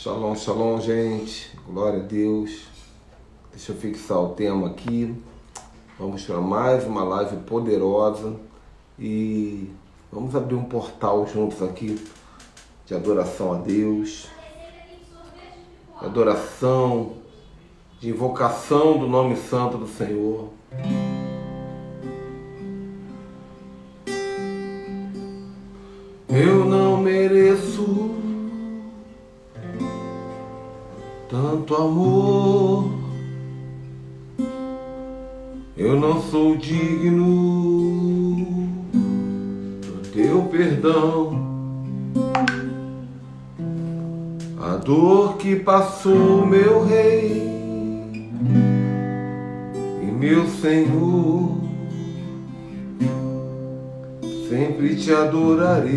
Shalom, shalom, gente. Glória a Deus. Deixa eu fixar o tema aqui. Vamos para mais uma live poderosa e vamos abrir um portal juntos aqui de adoração a Deus, de adoração, de invocação do nome santo do Senhor. Eu não mereço tanto amor, eu não sou digno do teu perdão. A dor que passou meu Rei e meu Senhor, sempre te adorarei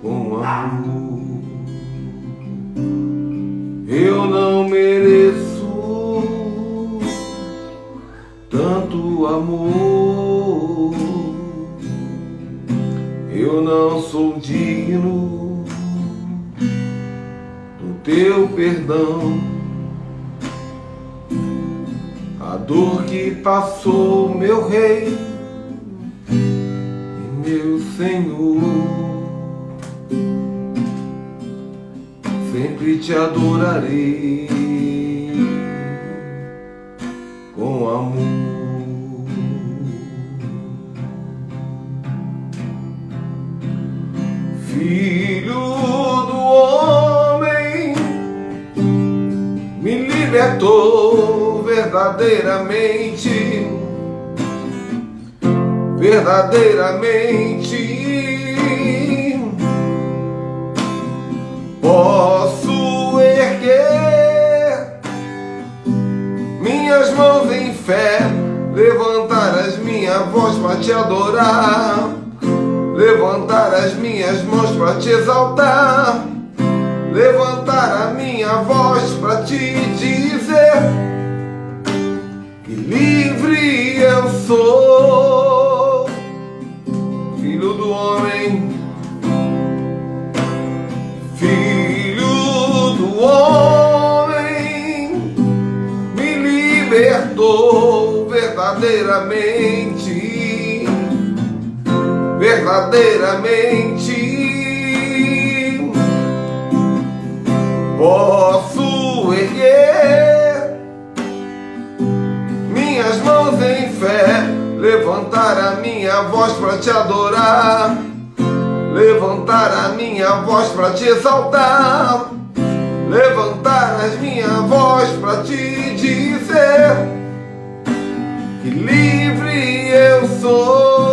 com amor. Eu não mereço tanto amor, eu não sou digno do teu perdão. A dor que passou meu Rei e meu Senhor, sempre te adorarei com amor. Filho do homem, me libertou verdadeiramente, verdadeiramente. Posso erguer minhas mãos em fé, levantar as minhas vozes para te adorar, levantar as minhas mãos para te exaltar, levantar a minha voz para te dizer que livre eu sou, filho do homem. O homem me libertou verdadeiramente, verdadeiramente. Posso erguer minhas mãos em fé, levantar a minha voz para te adorar, levantar a minha voz para te exaltar, levantar as minhas vozes para te dizer que livre eu sou.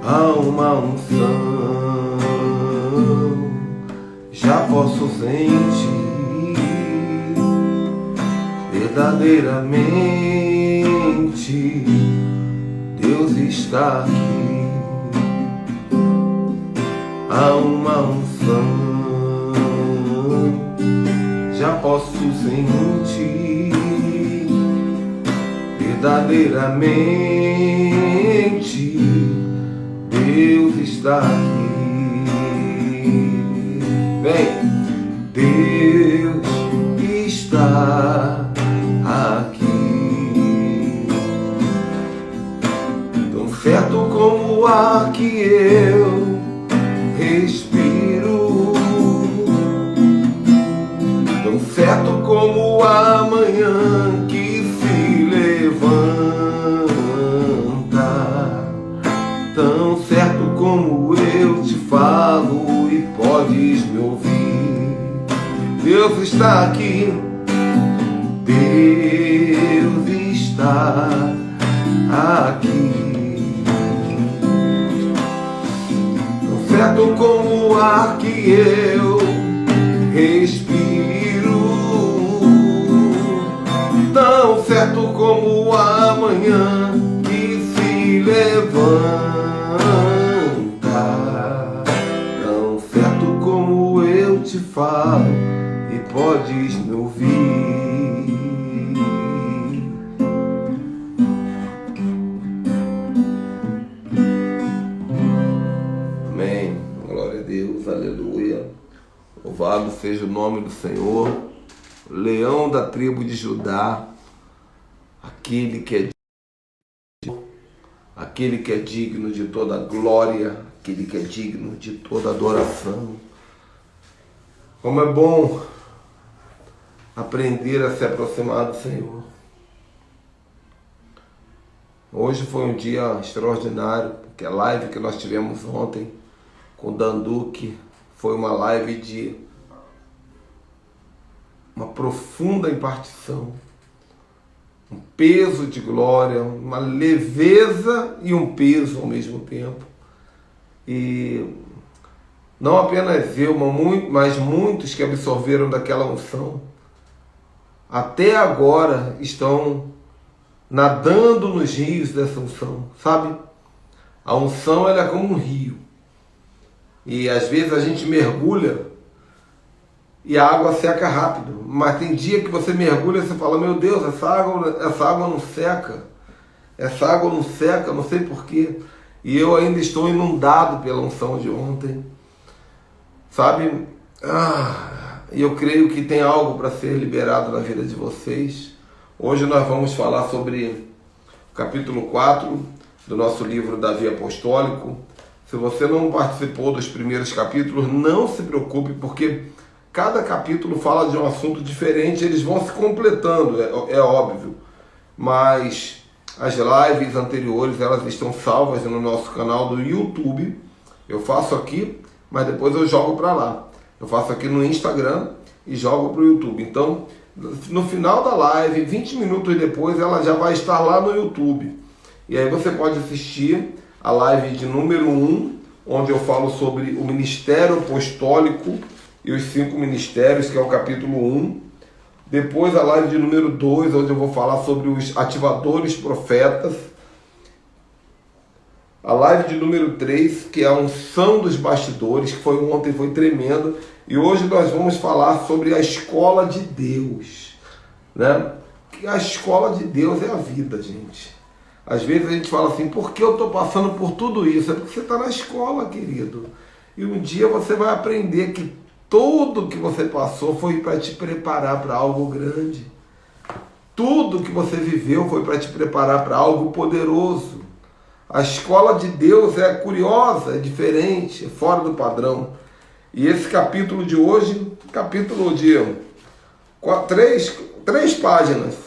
Há uma unção, já posso sentir verdadeiramente Deus está aqui. Há uma unção, já posso sentir verdadeiramente Deus está aqui. Vem! Deus está aqui, tão certo como o ar que eu respiro, tão certo como o amanhã que se levanta, tão certo como eu te falo e podes me ouvir. Deus está aqui, Deus está aqui, tão certo como o ar que eu respiro, tão certo como amanhã que se levanta, tão certo como eu te falo e podes me ouvir. Amém. Glória a Deus, aleluia. Louvado seja o nome do Senhor, leão da tribo de Judá, aquele que é digno de toda glória, aquele que é digno de toda adoração. Como é bom aprender a se aproximar do Senhor. Hoje foi um dia extraordinário, porque a live que nós tivemos ontem com o Dan Duque foi uma live de uma profunda impartição, um peso de glória, uma leveza e um peso ao mesmo tempo. E não apenas eu, mas muitos que absorveram daquela unção, até agora estão nadando nos rios dessa unção, sabe? A unção, ela é como um rio. E às vezes a gente mergulha e a água seca rápido. Mas tem dia que você mergulha e você fala, meu Deus, essa água não seca. Essa água não seca, não sei porquê. E eu ainda estou inundado pela unção de ontem. Sabe? E eu creio que tem algo para ser liberado na vida de vocês. Hoje nós vamos falar sobre o capítulo 4 do nosso livro Davi Apostólico. Se você não participou dos primeiros capítulos, não se preocupe, porque cada capítulo fala de um assunto diferente, eles vão se completando, é óbvio. Mas as lives anteriores, elas estão salvas no nosso canal do YouTube. Eu faço aqui, mas depois eu jogo para lá. Eu faço aqui no Instagram e jogo para o YouTube. Então, no final da live, 20 minutos depois, ela já vai estar lá no YouTube. E aí você pode assistir a live de número 1, onde eu falo sobre o ministério apostólico e os 5 ministérios, que é o capítulo 1. Depois a live de número 2, onde eu vou falar sobre os ativadores profetas. A live de número 3, que é a unção dos bastidores, que foi ontem, foi tremenda. E hoje nós vamos falar sobre a escola de Deus, né? Que a escola de Deus é a vida, gente. Às vezes a gente fala assim, por que eu estou passando por tudo isso? É porque você está na escola, querido. E um dia você vai aprender que tudo que você passou foi para te preparar para algo grande. Tudo que você viveu foi para te preparar para algo poderoso. A escola de Deus é curiosa, é diferente, é fora do padrão. E esse capítulo de hoje, capítulo de 3 páginas,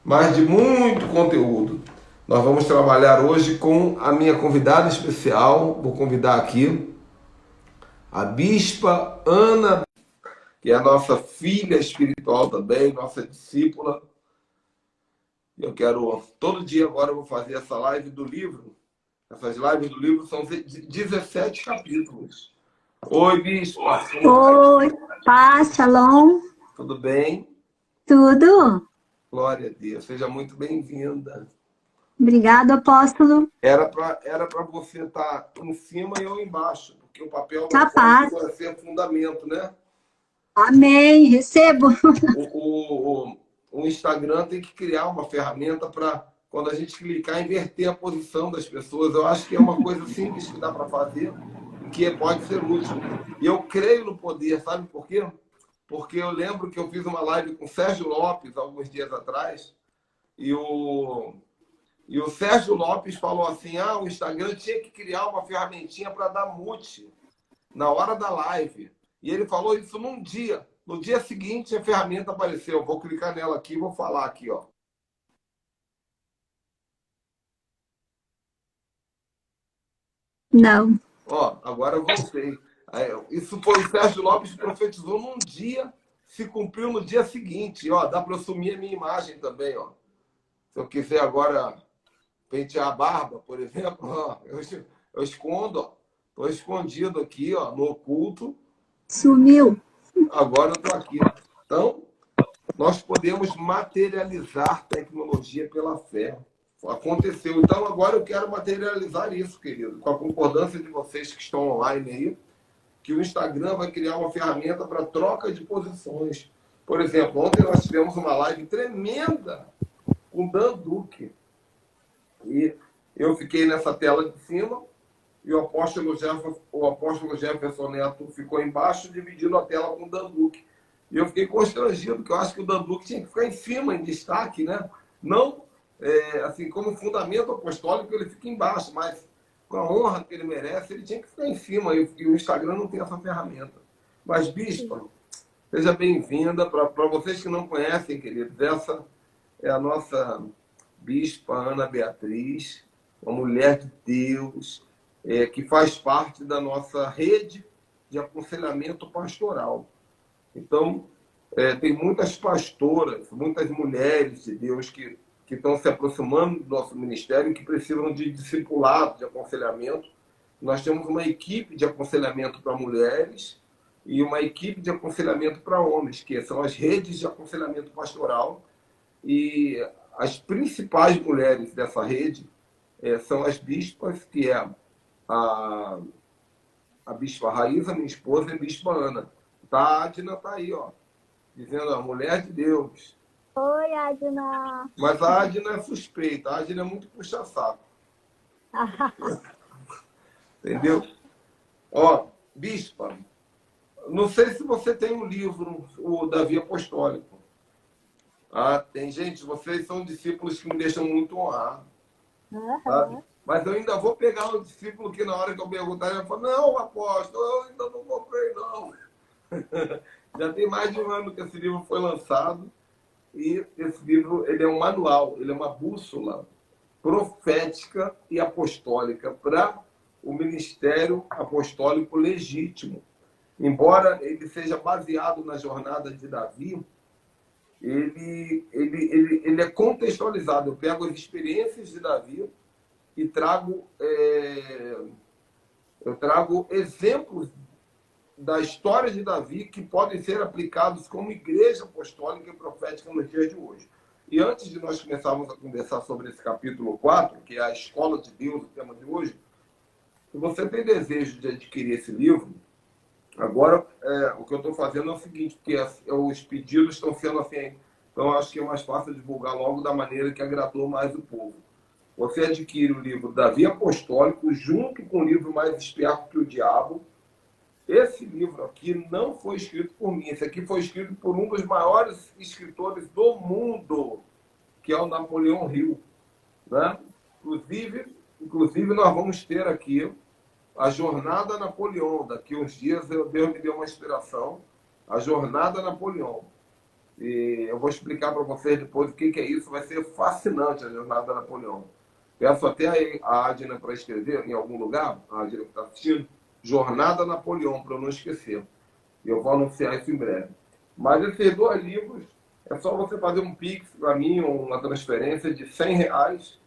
mas de muito conteúdo. Nós vamos trabalhar hoje com a minha convidada especial. Vou convidar aqui a Bispa Ana, que é a nossa filha espiritual também, nossa discípula. Eu quero, todo dia agora eu vou fazer essa live do livro. Essas lives do livro são 17 capítulos. Oi, Bispa. Oi, paz, shalom. Tudo bem? Tudo? Glória a Deus. Seja muito bem-vinda. Obrigado, apóstolo. Era para você estar em cima e eu embaixo, porque o papel do Capaz. apóstolo é ser fundamento, né? Amém, recebo. O Instagram tem que criar uma ferramenta para, quando a gente clicar, inverter a posição das pessoas. Eu acho que é uma coisa simples que dá para fazer, que pode ser útil. E eu creio no poder, sabe por quê? Porque eu lembro que eu fiz uma live com o Sérgio Lopes, alguns dias atrás, e o Sérgio Lopes falou assim, o Instagram tinha que criar uma ferramentinha para dar mute na hora da live. E ele falou isso num dia. No dia seguinte, a ferramenta apareceu. Vou clicar nela aqui e vou falar aqui, ó. Não. Ó, agora eu voltei. Isso foi o Sérgio Lopes que profetizou num dia, se cumpriu no dia seguinte. Ó, dá para eu sumir a minha imagem também, ó. Se eu quiser agora pentear a barba, por exemplo, ó, eu escondo, ó. Estou escondido aqui, ó, no oculto. Sumiu. Agora eu estou aqui. Então, nós podemos materializar tecnologia pela fé. Aconteceu. Então, agora eu quero materializar isso, querido, com a concordância de vocês que estão online aí, que o Instagram vai criar uma ferramenta para troca de posições. Por exemplo, ontem nós tivemos uma live tremenda com o Dan Duque. E eu fiquei nessa tela de cima e o apóstolo Jefferson Neto ficou embaixo, dividindo a tela com o Dan Duque. E eu fiquei constrangido, porque eu acho que o Dan Duque tinha que ficar em cima, em destaque, né? Não, assim, como fundamento apostólico, ele fica embaixo, mas com a honra que ele merece, ele tinha que ficar em cima. E o Instagram não tem essa ferramenta. Mas, Bispa, seja bem-vinda. Para vocês que não conhecem, queridos, essa é a nossa Bispa Ana Beatriz, uma mulher de Deus, que faz parte da nossa rede de aconselhamento pastoral. Então, tem muitas pastoras, muitas mulheres de Deus que estão se aproximando do nosso ministério e que precisam de discipulado, de aconselhamento. Nós temos uma equipe de aconselhamento para mulheres e uma equipe de aconselhamento para homens, que são as redes de aconselhamento pastoral. E as principais mulheres dessa rede são as bispas, que é a bispa Raíza, minha esposa, e a bispa Ana. A Adna está aí, ó, dizendo a mulher de Deus. Oi, Adna. Mas a Adna é suspeita, a Adna é muito puxa-saco. Entendeu? Ó, bispa, não sei se você tem um livro, o Davi Apostólico. Ah, tem gente, vocês são discípulos que me deixam muito honrado. Sabe? Mas eu ainda vou pegar um discípulo que na hora que eu perguntar, ele vai falar, não, apóstolo, eu ainda não comprei, não. Já tem mais de um ano que esse livro foi lançado e esse livro ele é um manual, ele é uma bússola profética e apostólica para o ministério apostólico legítimo. Embora ele seja baseado na jornada de Davi, ele é contextualizado. Eu pego as experiências de Davi e eu trago exemplos da história de Davi que podem ser aplicados como igreja apostólica e profética nos dias de hoje. E antes de nós começarmos a conversar sobre esse capítulo 4, que é a escola de Deus, o tema de hoje, se você tem desejo de adquirir esse livro, agora o que eu estou fazendo é o seguinte, porque os pedidos estão sendo assim, então acho que é mais fácil divulgar logo da maneira que agradou mais o povo. Você adquire o livro Davi Apostólico junto com o livro Mais Esperto que o Diabo. Esse livro aqui não foi escrito por mim. Esse aqui foi escrito por um dos maiores escritores do mundo, que é o Napoleão Hill. Né? Inclusive, nós vamos ter aqui a Jornada Napoleão. Daqui uns dias, Deus me deu uma inspiração. A Jornada Napoleão. E eu vou explicar para vocês depois o que é isso. Vai ser fascinante a Jornada Napoleão. Peço até a Adna para escrever em algum lugar, a Adna que está assistindo, Jornada Napoleão, para eu não esquecer. Eu vou anunciar isso em breve. Mas esses dois livros, é só você fazer um Pix para mim, ou uma transferência de R$100,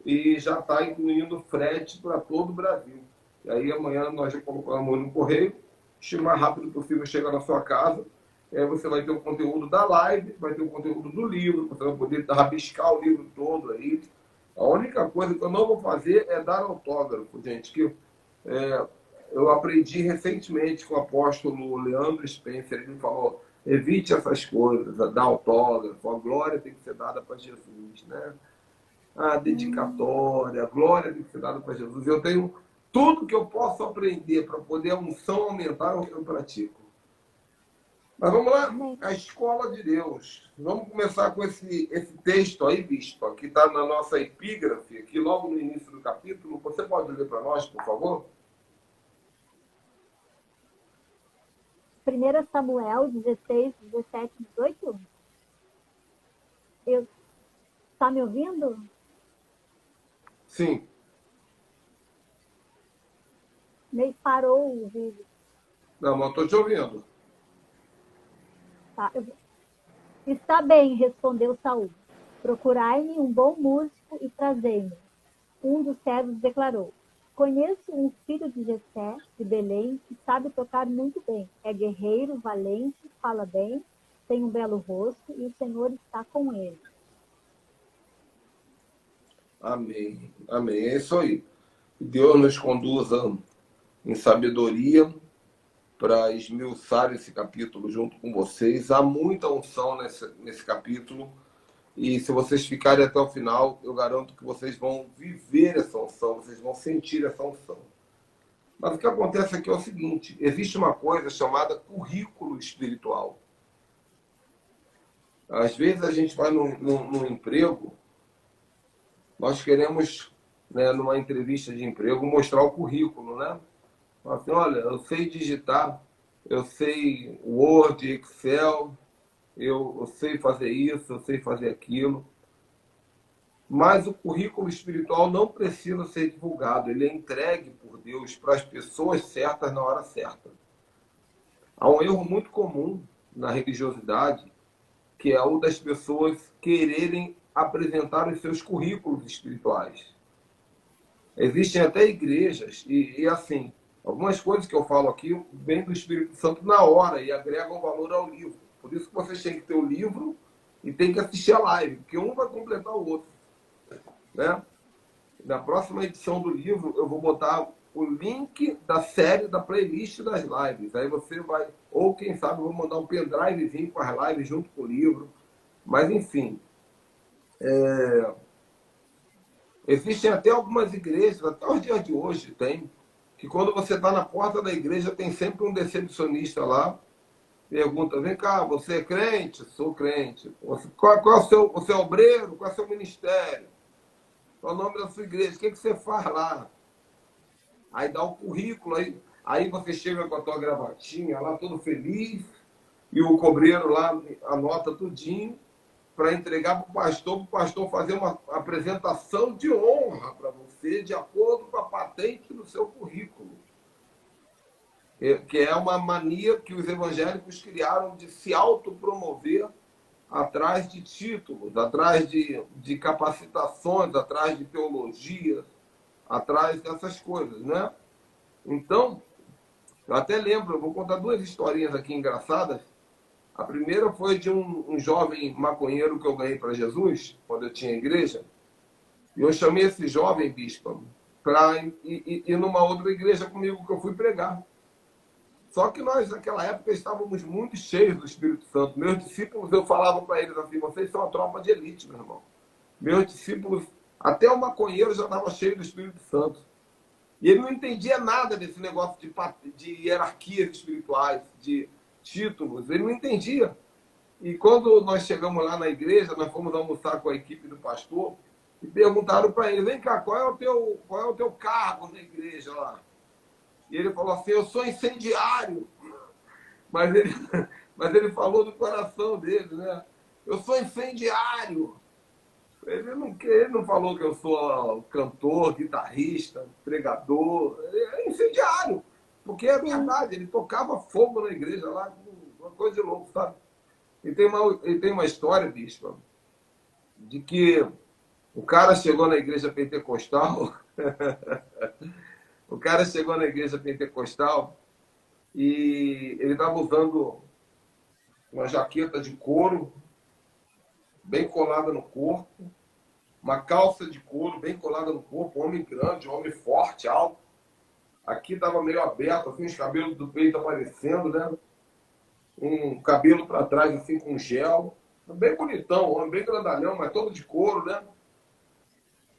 e já está incluindo frete para todo o Brasil. E aí amanhã nós já colocamos no correio, o mais rápido possível chega na sua casa. Aí você vai ter o conteúdo da live, vai ter o conteúdo do livro, você vai poder rabiscar o livro todo aí. A única coisa que eu não vou fazer é dar autógrafo, gente, que eu aprendi recentemente com o apóstolo Leandro Spencer. Ele me falou, evite essas coisas, dar autógrafo, a glória tem que ser dada para Jesus, né? A dedicatória, a glória tem que ser dada para Jesus. Eu tenho tudo que eu posso aprender para poder a unção aumentar, eu pratico. Mas vamos lá, a escola de Deus. Vamos começar com esse texto aí, bispo, que está na nossa epígrafe, aqui logo no início do capítulo. Você pode ler para nós, por favor? 1 Samuel 16, 17, 18. Está me ouvindo? Sim. Meio parou o vídeo. Não, mas estou te ouvindo. Tá. Está bem, respondeu Saul. Procurai-me um bom músico e trazei-me. Um dos servos declarou: conheço um filho de Jessé, de Belém, que sabe tocar muito bem. É guerreiro, valente, fala bem tem um belo rosto e o Senhor está com ele. Amém. Amém. É isso aí. Que Deus nos conduza em sabedoria para esmiuçar esse capítulo junto com vocês. Há muita unção nesse capítulo. E se vocês ficarem até o final, eu garanto que vocês vão viver essa unção, vocês vão sentir essa unção. Mas o que acontece aqui é o seguinte: existe uma coisa chamada currículo espiritual. Às vezes a gente vai num emprego, nós queremos, né, numa entrevista de emprego, mostrar o currículo, né? Assim, olha, eu sei digitar, eu sei Word, Excel, eu sei fazer isso, eu sei fazer aquilo. Mas o currículo espiritual não precisa ser divulgado, ele é entregue por Deus para as pessoas certas na hora certa. Há um erro muito comum na religiosidade, que é o das pessoas quererem apresentar os seus currículos espirituais. Existem até igrejas, e assim, algumas coisas que eu falo aqui vêm do Espírito Santo na hora e agregam valor ao livro. Por isso que vocês têm que ter o livro e tem que assistir a live, porque um vai completar o outro. Né? Na próxima edição do livro, eu vou botar o link da série, da playlist das lives. Aí você vai, ou quem sabe, eu vou mandar um pendrivezinho com as lives junto com o livro. Mas, enfim, existem até algumas igrejas, até os dias de hoje tem, que quando você está na porta da igreja, tem sempre um decepcionista lá, pergunta, vem cá, você é crente? Sou crente. Qual é o seu obreiro? Qual é o seu ministério? Qual é o nome da sua igreja? O que você faz lá? Aí dá o currículo, aí você chega com a tua gravatinha lá, todo feliz, e o cobreiro lá anota tudinho para entregar para o pastor fazer uma apresentação de honra para você, de acordo com a patente do seu currículo. Que é uma mania que os evangélicos criaram de se autopromover atrás de títulos, atrás de capacitações, atrás de teologia, atrás dessas coisas, né? Então, eu até lembro, eu vou contar duas historinhas aqui engraçadas. A primeira foi de um jovem maconheiro que eu ganhei para Jesus, quando eu tinha igreja. E eu chamei esse jovem bispo para ir numa outra igreja comigo que eu fui pregar. Só que nós, naquela época, estávamos muito cheios do Espírito Santo. Meus discípulos, eu falava para eles assim, vocês são uma tropa de elite, meu irmão. Meus discípulos, até o maconheiro já estava cheio do Espírito Santo. E ele não entendia nada desse negócio de hierarquias espirituais, de títulos. Ele não entendia. E quando nós chegamos lá na igreja, nós fomos almoçar com a equipe do pastor e perguntaram para ele, vem cá, qual é o teu cargo na igreja lá? E ele falou assim, eu sou incendiário. Mas ele falou do coração dele, né? Eu sou incendiário. Ele não falou que eu sou cantor, guitarrista, pregador. É incendiário. Porque é verdade, ele tocava fogo na igreja lá, uma coisa de louco, sabe? E tem uma história, bispo, de que o cara chegou na igreja pentecostal, o cara chegou na igreja pentecostal e ele estava usando uma jaqueta de couro bem colada no corpo, uma calça de couro bem colada no corpo, um homem grande, um homem forte, alto. Aqui estava meio aberto, assim, os cabelos do peito aparecendo, né? Um cabelo para trás, assim, com gel. Bem bonitão, um homem bem grandalhão, mas todo de couro, né?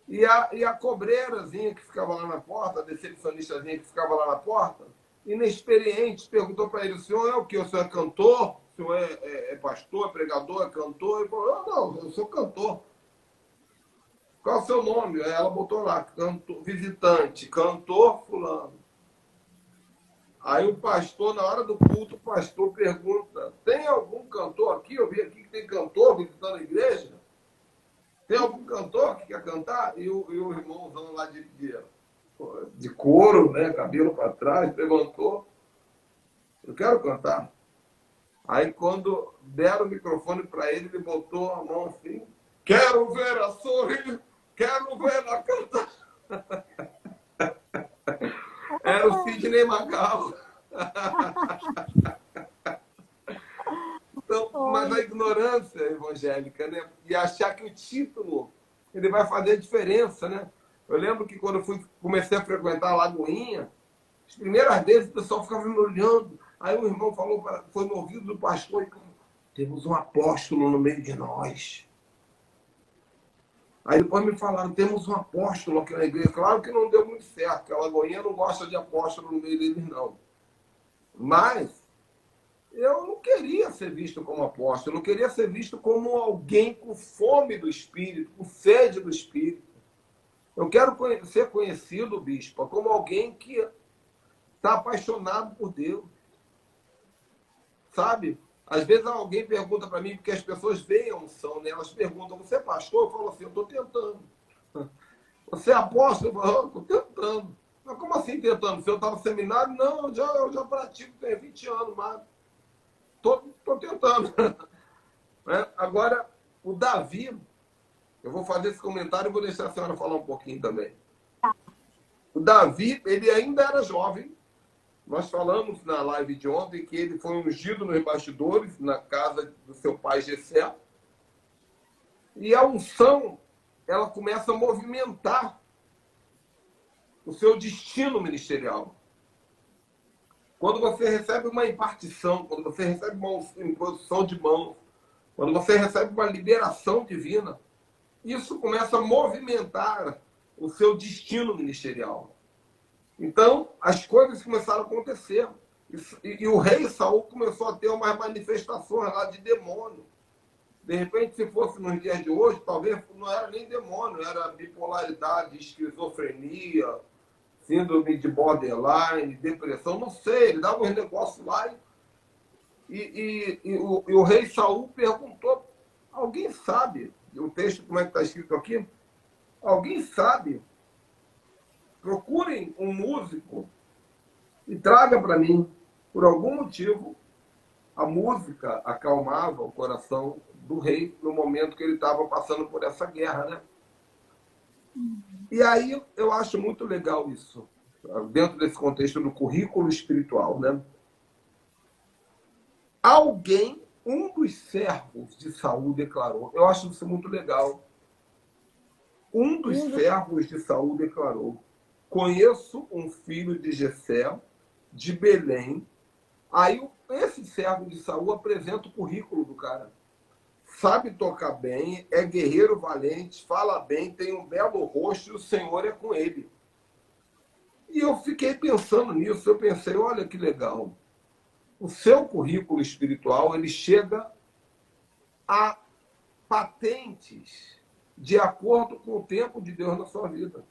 E a cobreirazinha que ficava lá na porta, a decepcionistazinha que ficava lá na porta, inexperiente, perguntou para ele, o senhor é o quê? O senhor é cantor? O senhor é pastor, é pregador, é cantor? Ele falou, não, eu sou cantor. Qual é o seu nome? Aí ela botou lá, cantor, visitante, cantor fulano. Aí o pastor, na hora do culto, o pastor pergunta, tem algum cantor aqui? Eu vi aqui que tem cantor visitando a igreja. Tem algum cantor que quer cantar? E o irmãozão lá de couro, né, cabelo para trás, levantou. Eu quero cantar. Aí quando deram o microfone para ele, ele botou a mão assim. Quero ver a sorrir, quero ver a cantar. Era o Sidney Magal. Então, evangélica, né? E achar que o título ele vai fazer a diferença, né? Eu lembro que quando eu comecei a frequentar a Lagoinha, as primeiras vezes o pessoal ficava me olhando. Aí o irmão falou, foi no ouvido do pastor, e temos um apóstolo no meio de nós. Aí depois me falaram, temos um apóstolo aqui na igreja. Claro que não deu muito certo, porque a Lagoinha não gosta de apóstolo no meio deles, não. Mas eu não queria ser visto como apóstolo, eu queria ser visto como alguém com fome do Espírito, com sede do Espírito. Eu quero ser conhecido, bispo, como alguém que está apaixonado por Deus. Sabe? Às vezes alguém pergunta para mim, porque as pessoas veem a unção, né? Elas perguntam, você é pastor? Eu falo assim, eu estou tentando. Você é apóstolo? Eu falo, estou tentando. Mas como assim tentando? Se eu estava no seminário? Não, eu já pratico, tenho 20 anos, mas estou tentando. Agora, o Davi, eu vou fazer esse comentário e vou deixar a senhora falar um pouquinho também. O Davi, ele ainda era jovem. Nós falamos na live de ontem que ele foi ungido nos bastidores, na casa do seu pai Jessé. E a unção, ela começa a movimentar o seu destino ministerial. Quando você recebe uma impartição, quando você recebe uma imposição de mãos, quando você recebe uma liberação divina, isso começa a movimentar o seu destino ministerial. Então, as coisas começaram a acontecer. E o rei Saul começou a ter umas manifestações lá de demônio. De repente, se fosse nos dias de hoje, talvez não era nem demônio, era bipolaridade, esquizofrenia, síndrome de borderline, depressão, não sei. Ele dava uns negócios lá e o rei Saul perguntou, alguém sabe, o texto como é que está escrito aqui? Alguém sabe? Procurem um músico e traga para mim. Por algum motivo, a música acalmava o coração do rei no momento que ele estava passando por essa guerra, né? E aí eu acho muito legal isso, dentro desse contexto do currículo espiritual, né? Alguém, um dos servos de Saul declarou, eu acho isso muito legal. Um dos servos de Saul declarou, conheço um filho de Jessé, de Belém. Aí esse servo de Saul apresenta o currículo do cara. Sabe tocar bem, é guerreiro valente, fala bem, tem um belo rosto e o Senhor é com ele. E eu fiquei pensando nisso, eu pensei, olha que legal. O seu currículo espiritual, ele chega a patentes de acordo com o tempo de Deus na sua vida.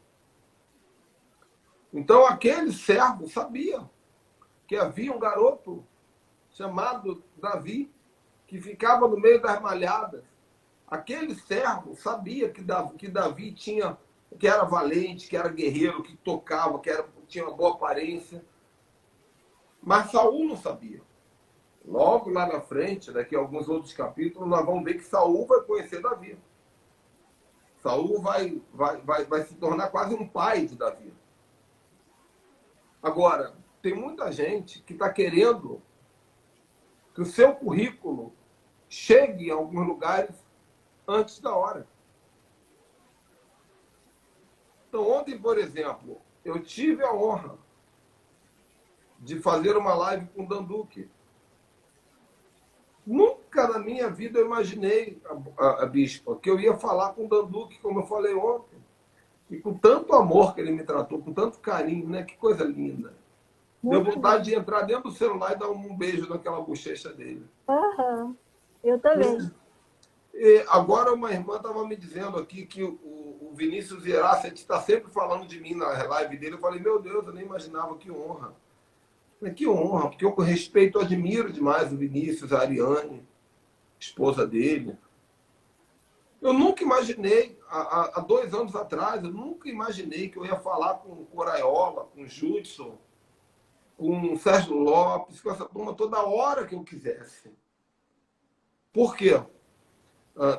Então, aquele servo sabia que havia um garoto chamado Davi, que ficava no meio das malhadas. Aquele servo sabia que Davi tinha, que era valente, que era guerreiro, que tocava, tinha uma boa aparência. Mas Saul não sabia. Logo lá na frente, daqui a alguns outros capítulos, nós vamos ver que Saul vai conhecer Davi. Saul vai se tornar quase um pai de Davi. Agora, tem muita gente que está querendo que o seu currículo chegue em alguns lugares antes da hora. Então, ontem, por exemplo, eu tive a honra de fazer uma live com o Danduque. Nunca na minha vida eu imaginei, a bispa, que eu ia falar com o Danduque, como eu falei ontem. E com tanto amor que ele me tratou, com tanto carinho, né? Que coisa linda. Deu vontade de entrar dentro do celular e dar um beijo naquela bochecha dele. Aham, eu também. E agora uma irmã estava me dizendo aqui que o Vinícius Irace está sempre falando de mim na live dele. Eu falei, meu Deus, eu nem imaginava, que honra. Que honra, porque eu respeito, admiro demais o Vinícius, a Ariane, esposa dele. Eu nunca imaginei, há 2 anos atrás, eu nunca imaginei que eu ia falar com o Coraiola, com o Judson, com o Sérgio Lopes, com essa turma toda hora que eu quisesse. Por quê?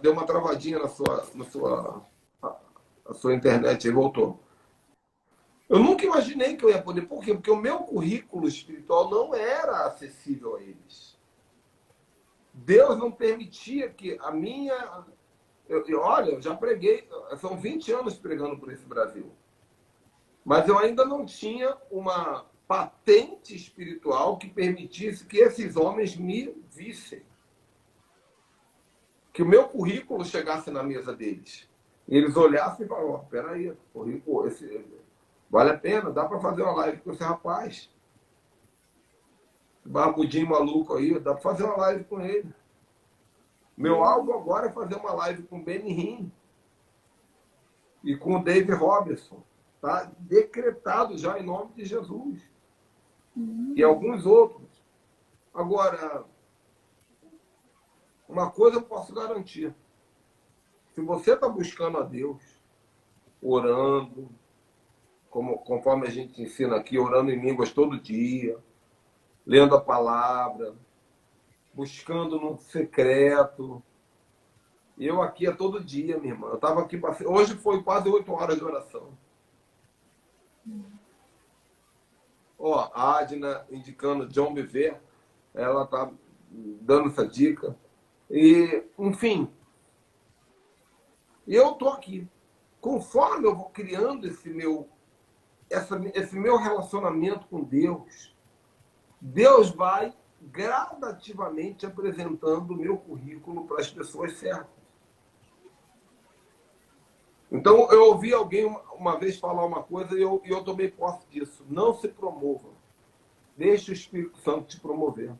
Deu uma travadinha na sua internet e voltou. Eu nunca imaginei que eu ia poder. Por quê? Porque o meu currículo espiritual não era acessível a eles. Deus não permitia que a minha... Olha, eu já preguei, são 20 anos pregando por esse Brasil. Mas eu ainda não tinha uma patente espiritual que permitisse que esses homens me vissem. Que o meu currículo chegasse na mesa deles. E eles olhassem e falaram, peraí, currículo, vale a pena, dá para fazer uma live com esse rapaz. Barbudinho maluco aí, dá para fazer uma live com ele. Meu alvo agora é fazer uma live com o Benny Hinn e com o Dave Robertson. Tá decretado já em nome de Jesus. E alguns outros. Agora, uma coisa eu posso garantir. Se você está buscando a Deus, orando, conforme a gente ensina aqui, orando em línguas todo dia, lendo a palavra, buscando no secreto. Eu aqui é todo dia, minha irmã. Eu estava aqui, hoje foi quase 8 horas de oração. Ó, a Adna indicando John Bevere, ela está dando essa dica. E, enfim, eu estou aqui. Conforme eu vou criando esse meu relacionamento com Deus, Deus vai gradativamente apresentando o meu currículo para as pessoas certas. Então, eu ouvi alguém uma vez falar uma coisa e eu tomei posse disso. Não se promova. Deixe o Espírito Santo te promover.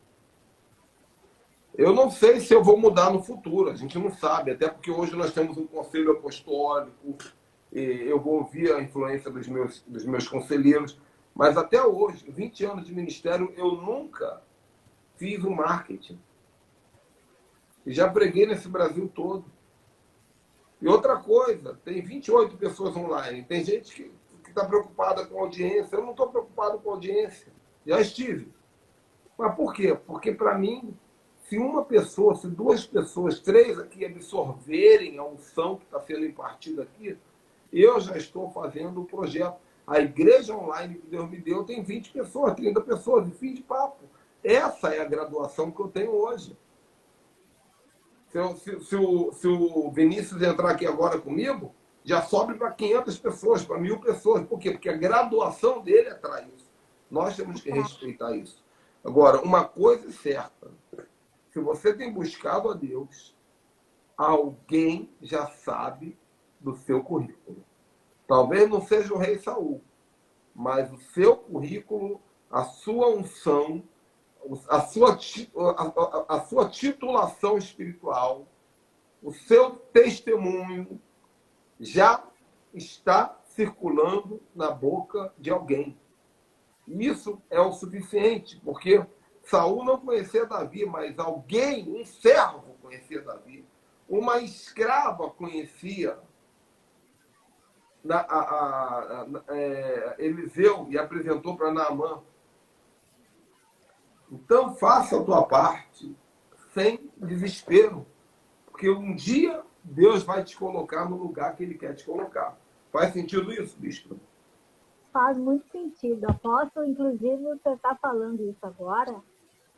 Eu não sei se eu vou mudar no futuro, a gente não sabe, até porque hoje nós temos um conselho apostólico, e eu vou ouvir a influência dos meus conselheiros, mas até hoje, 20 anos de ministério, eu nunca fiz o marketing. E já preguei nesse Brasil todo. E outra coisa, tem 28 pessoas online, tem gente que está preocupada com audiência, eu não estou preocupado com audiência, já estive. Mas por quê? Porque para mim, se uma pessoa, se 2 pessoas, 3 aqui absorverem a unção que está sendo impartida aqui, eu já estou fazendo o projeto. A igreja online que Deus me deu tem 20 pessoas, 30 pessoas, e fim de papo. Essa é a graduação que eu tenho hoje. Se o Vinícius entrar aqui agora comigo, já sobe para 500 pessoas, para 1.000 pessoas. Por quê? Porque a graduação dele atrai isso. Nós temos que respeitar isso. Agora, uma coisa é certa. Se você tem buscado a Deus, alguém já sabe do seu currículo. Talvez não seja o rei Saul, mas o seu currículo, a sua unção, a sua titulação espiritual, o seu testemunho já está circulando na boca de alguém. Isso é o suficiente, porque Saul não conhecia Davi, mas alguém, um servo, conhecia Davi. Uma escrava conhecia Eliseu e apresentou para Naamã. Então, faça a tua parte sem desespero, porque um dia Deus vai te colocar no lugar que Ele quer te colocar. Faz sentido isso, bispo? Faz muito sentido. Aposto, inclusive, você está falando isso agora.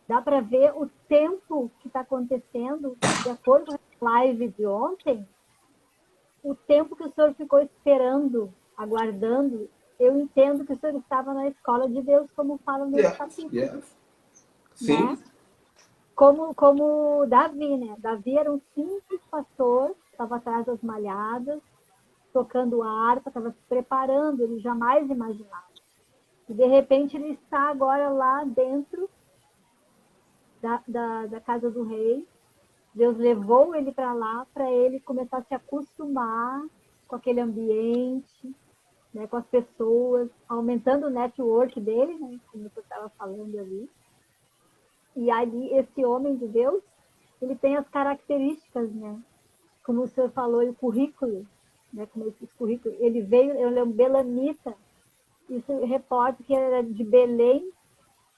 Dá para ver o tempo que está acontecendo, de acordo com a live de ontem, o tempo que o senhor ficou esperando, aguardando. Eu entendo que o senhor estava na escola de Deus, como fala no capítulo. Yes. Sim. Né? Como Davi, né? Davi era um simples pastor, estava atrás das malhadas, tocando harpa, estava se preparando, ele jamais imaginava. E, de repente, ele está agora lá dentro da casa do rei. Deus levou ele para lá para ele começar a se acostumar com aquele ambiente, né, com as pessoas, aumentando o network dele, né, como você estava falando ali. E ali, esse homem de Deus, ele tem as características, né? Como o senhor falou, e o currículo, né? Como esse currículo. Ele veio, ele é um belamita, isso reporta que era de Belém,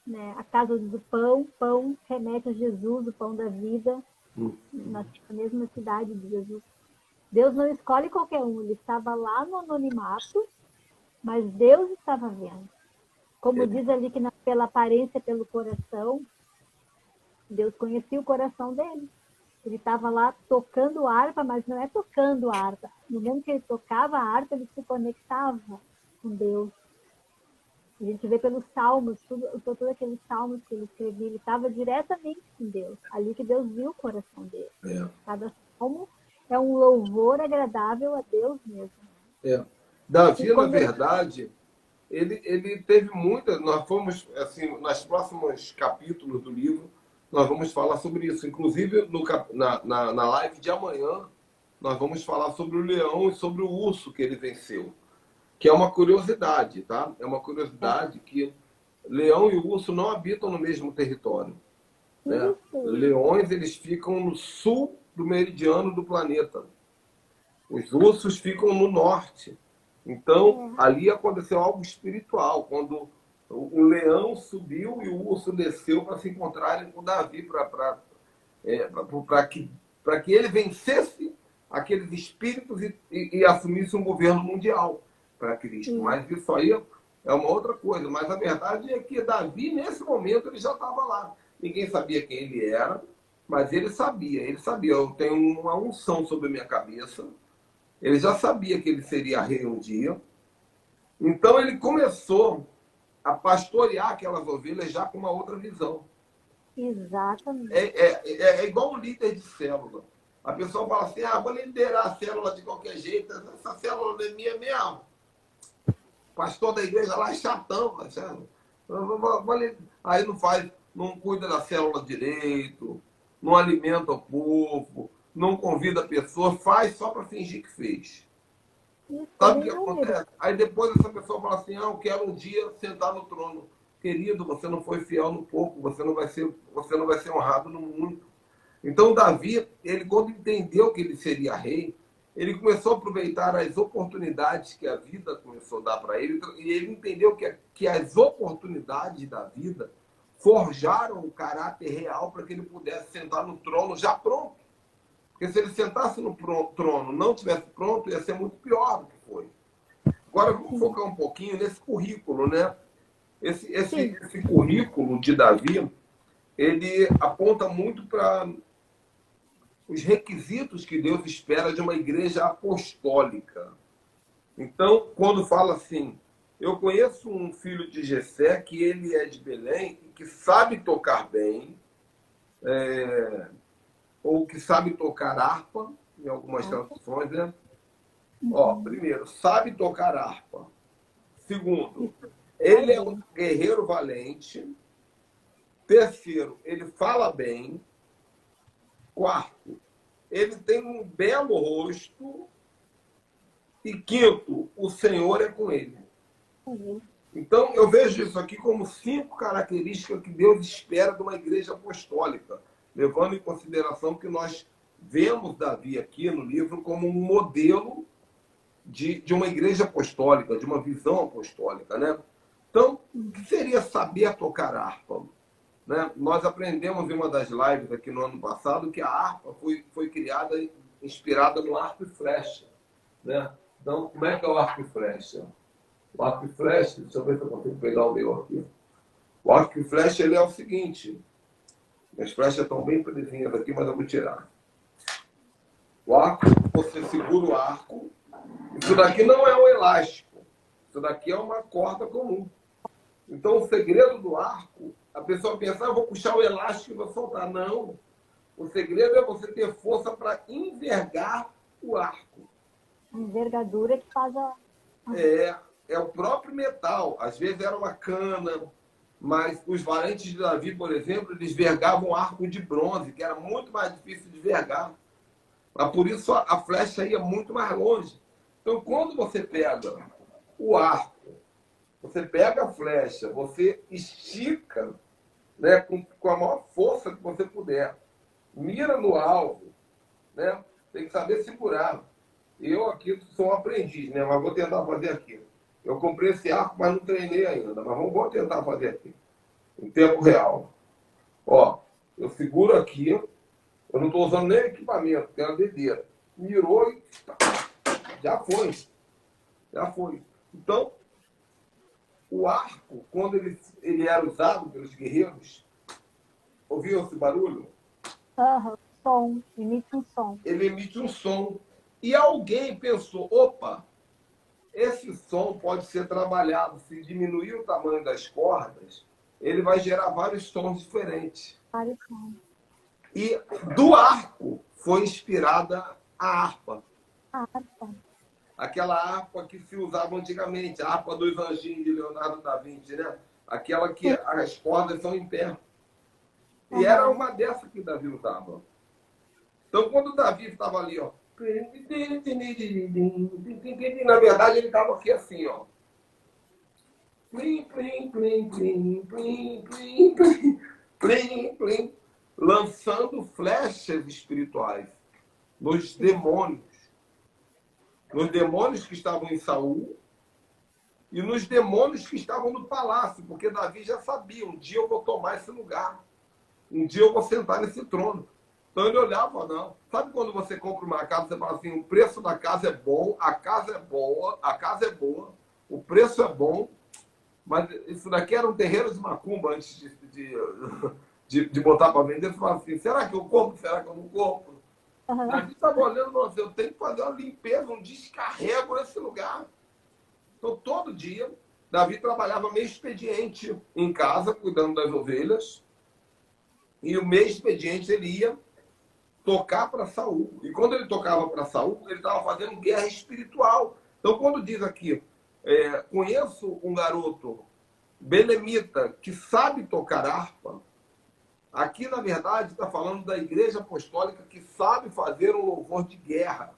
né? A casa do pão, pão remete a Jesus, o pão da vida, na mesma cidade de Jesus. Deus não escolhe qualquer um, ele estava lá no anonimato, mas Deus estava vendo. Como diz ali que pela aparência, pelo coração, Deus conhecia o coração dele. Ele estava lá tocando harpa, mas não é tocando harpa. No momento que ele tocava a harpa, ele se conectava com Deus. A gente vê pelos salmos, todos aqueles salmos que ele escrevia, ele estava diretamente com Deus. Ali que Deus viu o coração dele. Cada salmo é um louvor agradável a Deus mesmo. Davi, na verdade, ele teve muitas. Nós fomos, assim, nos próximos capítulos do livro, nós vamos falar sobre isso. Inclusive, na live de amanhã, nós vamos falar sobre o leão e sobre o urso que ele venceu. Que é uma curiosidade, tá? É uma curiosidade que leão e urso não habitam no mesmo território. Né? Leões, eles ficam no sul do meridiano do planeta. Os ursos ficam no norte. Então, ali aconteceu algo espiritual, quando o leão subiu e o urso desceu para se encontrarem com Davi, para que ele vencesse aqueles espíritos e assumisse um governo mundial para Cristo. Mas isso aí é uma outra coisa. Mas a verdade é que Davi, nesse momento, ele já estava lá. Ninguém sabia quem ele era, mas ele sabia. Eu tenho uma unção sobre a minha cabeça. Ele já sabia que ele seria rei um dia. Então ele começou a pastorear aquelas ovelhas já com uma outra visão. Exatamente. É igual um líder de célula. A pessoa fala assim, vou liderar a célula de qualquer jeito. Essa célula não é minha mesmo. O pastor da igreja lá é chatão. Aí não cuida da célula direito, não alimenta o povo, não convida a pessoa, faz só para fingir que fez. Sabe o que acontece? Aí depois essa pessoa fala assim, eu quero um dia sentar no trono. Querido, você não foi fiel no pouco, você não vai ser honrado no muito. Então Davi, ele quando entendeu que ele seria rei, ele começou a aproveitar as oportunidades que a vida começou a dar para ele, e ele entendeu que as oportunidades da vida forjaram o caráter real para que ele pudesse sentar no trono já pronto. Porque se ele sentasse no trono não tivesse pronto, ia ser muito pior do que foi. Agora vamos focar um pouquinho nesse currículo, né? Esse currículo de Davi, ele aponta muito para os requisitos que Deus espera de uma igreja apostólica. Então, quando fala assim, eu conheço um filho de Jessé, que ele é de Belém, e que sabe tocar bem, ou que sabe tocar harpa, em algumas traduções, né? Primeiro, sabe tocar harpa. Segundo, ele é um guerreiro valente. Terceiro, ele fala bem. Quarto, ele tem um belo rosto. E quinto, o Senhor é com ele. Então, eu vejo isso aqui como 5 características que Deus espera de uma igreja apostólica, levando em consideração que nós vemos Davi aqui no livro como um modelo de uma igreja apostólica, de uma visão apostólica, né? Então, o que seria saber tocar harpa? Né? Nós aprendemos em uma das lives aqui no ano passado que a harpa foi criada, inspirada no arco e flecha. Né? Então, como é que é o arco e flecha? O arco e flecha, deixa eu ver se eu consigo pegar o meu aqui. O arco e flecha, ele é o seguinte. As flechas estão bem presinhas aqui, mas eu vou tirar. O arco, você segura o arco. Isso daqui não é um elástico. Isso daqui é uma corda comum. Então, o segredo do arco, a pessoa pensa, eu vou puxar o elástico e vou soltar. Não. O segredo é você ter força para envergar o arco. A envergadura que faz a... É o próprio metal. Às vezes era uma cana, mas os valentes de Davi, por exemplo, eles vergavam arco de bronze, que era muito mais difícil de vergar. Mas por isso a flecha ia muito mais longe. Então, quando você pega o arco, você pega a flecha, você estica, né, com a maior força que você puder. Mira no alvo, né? Tem que saber segurar. Eu aqui sou um aprendiz, né? Mas vou tentar fazer aqui. Eu comprei esse arco, mas não treinei ainda. Mas vou tentar fazer aqui. Em tempo real. Eu seguro aqui. Eu não estou usando nem equipamento, tem uma dedeira. Mirou e já foi. Já foi. Então, o arco, quando ele era usado pelos guerreiros, ouviu esse barulho? Aham, som, emite um som. Ele emite um som. E alguém pensou, opa, esse som pode ser trabalhado. Se diminuir o tamanho das cordas, ele vai gerar vários sons diferentes. Vários sons. E do arco foi inspirada a harpa. A harpa. Aquela harpa que se usava antigamente, a harpa dos anjinhos de Leonardo da Vinci, né? Aquela que as cordas são em pé. E era uma dessa que Davi usava. Então, quando o Davi estava ali, ó, na verdade, ele estava aqui assim, ó. Plim, plim, plim, plim, plim, plim, plim, plim, plim, lançando flechas espirituais nos demônios. Nos demônios que estavam em Saul e nos demônios que estavam no palácio, porque Davi já sabia, um dia eu vou tomar esse lugar. Um dia eu vou sentar nesse trono. Então ele olhava, não. Sabe quando você compra uma casa, você fala assim, o preço da casa é bom, a casa é boa, o preço é bom, mas isso daqui era um terreiro de macumba antes de botar para vender. Você fala assim, será que eu compro? Será que eu não compro? Davi estava olhando, não, eu tenho que fazer uma limpeza, um descarrego nesse lugar. Então, todo dia, Davi trabalhava meio expediente em casa, cuidando das ovelhas. E o meio expediente ele ia tocar para Saul. E quando ele tocava para Saul, ele estava fazendo guerra espiritual. Então, quando diz aqui, conheço um garoto belemita que sabe tocar harpa, aqui, na verdade, está falando da igreja apostólica que sabe fazer um louvor de guerra.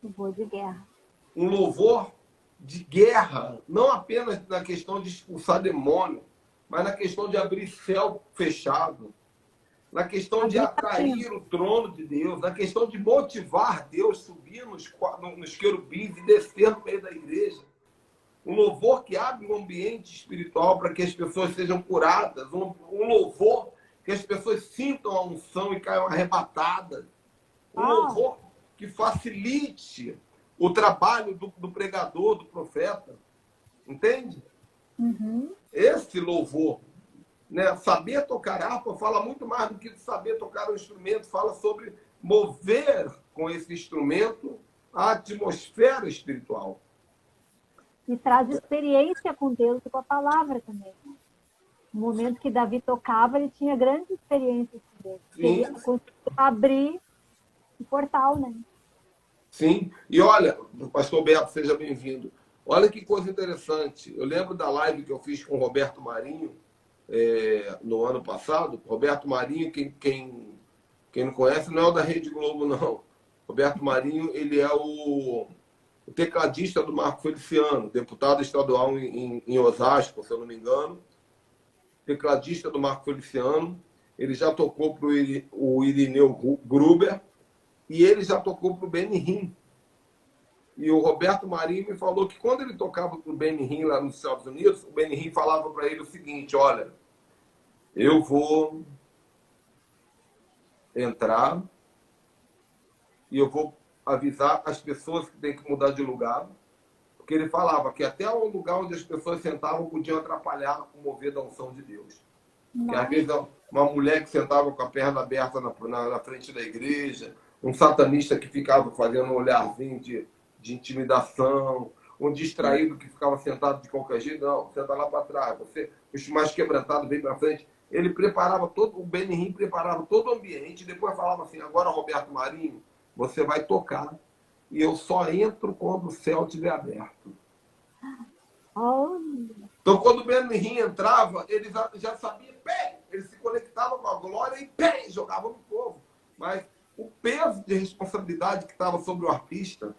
Louvor de guerra. Um louvor de guerra, não apenas na questão de expulsar demônio, mas na questão de abrir céu fechado, na questão de atrair o trono de Deus, na questão de motivar Deus subir nos querubins e descer no meio da igreja. Um louvor que abre um ambiente espiritual para que as pessoas sejam curadas, um louvor que as pessoas sintam a unção e caiam arrebatadas, um louvor que facilite o trabalho do pregador, do profeta. Entende? Uhum. Esse louvor, né? Saber tocar harpa fala muito mais do que saber tocar um instrumento, fala sobre mover com esse instrumento a atmosfera espiritual. E traz experiência com Deus e com a palavra também. No momento que Davi tocava, ele tinha grandes experiências com Deus. Ele conseguia abrir o portal, né? Sim. E olha, pastor Beto, seja bem-vindo. Olha que coisa interessante. Eu lembro da live que eu fiz com o Roberto Marinho no ano passado. Roberto Marinho, quem não conhece, não é o da Rede Globo, não. Roberto Marinho, ele é o tecladista do Marco Feliciano, deputado estadual em Osasco, se eu não me engano. Tecladista do Marco Feliciano. Ele já tocou para o Irineu Gruber e ele já tocou para o Benny Hinn. E o Roberto Marinho me falou que quando ele tocava para o Benny Hinn lá nos Estados Unidos, o Benny Hinn falava para ele o seguinte, olha, eu vou entrar e eu vou avisar as pessoas que têm que mudar de lugar, porque ele falava que até o lugar onde as pessoas sentavam podiam atrapalhar o mover da unção de Deus. Que às vezes uma mulher que sentava com a perna aberta na frente da igreja, um satanista que ficava fazendo um olharzinho de intimidação, um distraído que ficava sentado de qualquer jeito, não, senta lá para trás, os mais quebrantados vem para frente. Ele preparava o Benny Hinn preparava todo o ambiente, e depois falava assim, agora Roberto Marinho, você vai tocar, e eu só entro quando o céu estiver aberto. Então, quando o Benny Hinn entrava, ele já sabia, ele se conectava com a glória e jogava no povo. Mas o peso de responsabilidade que estava sobre o artista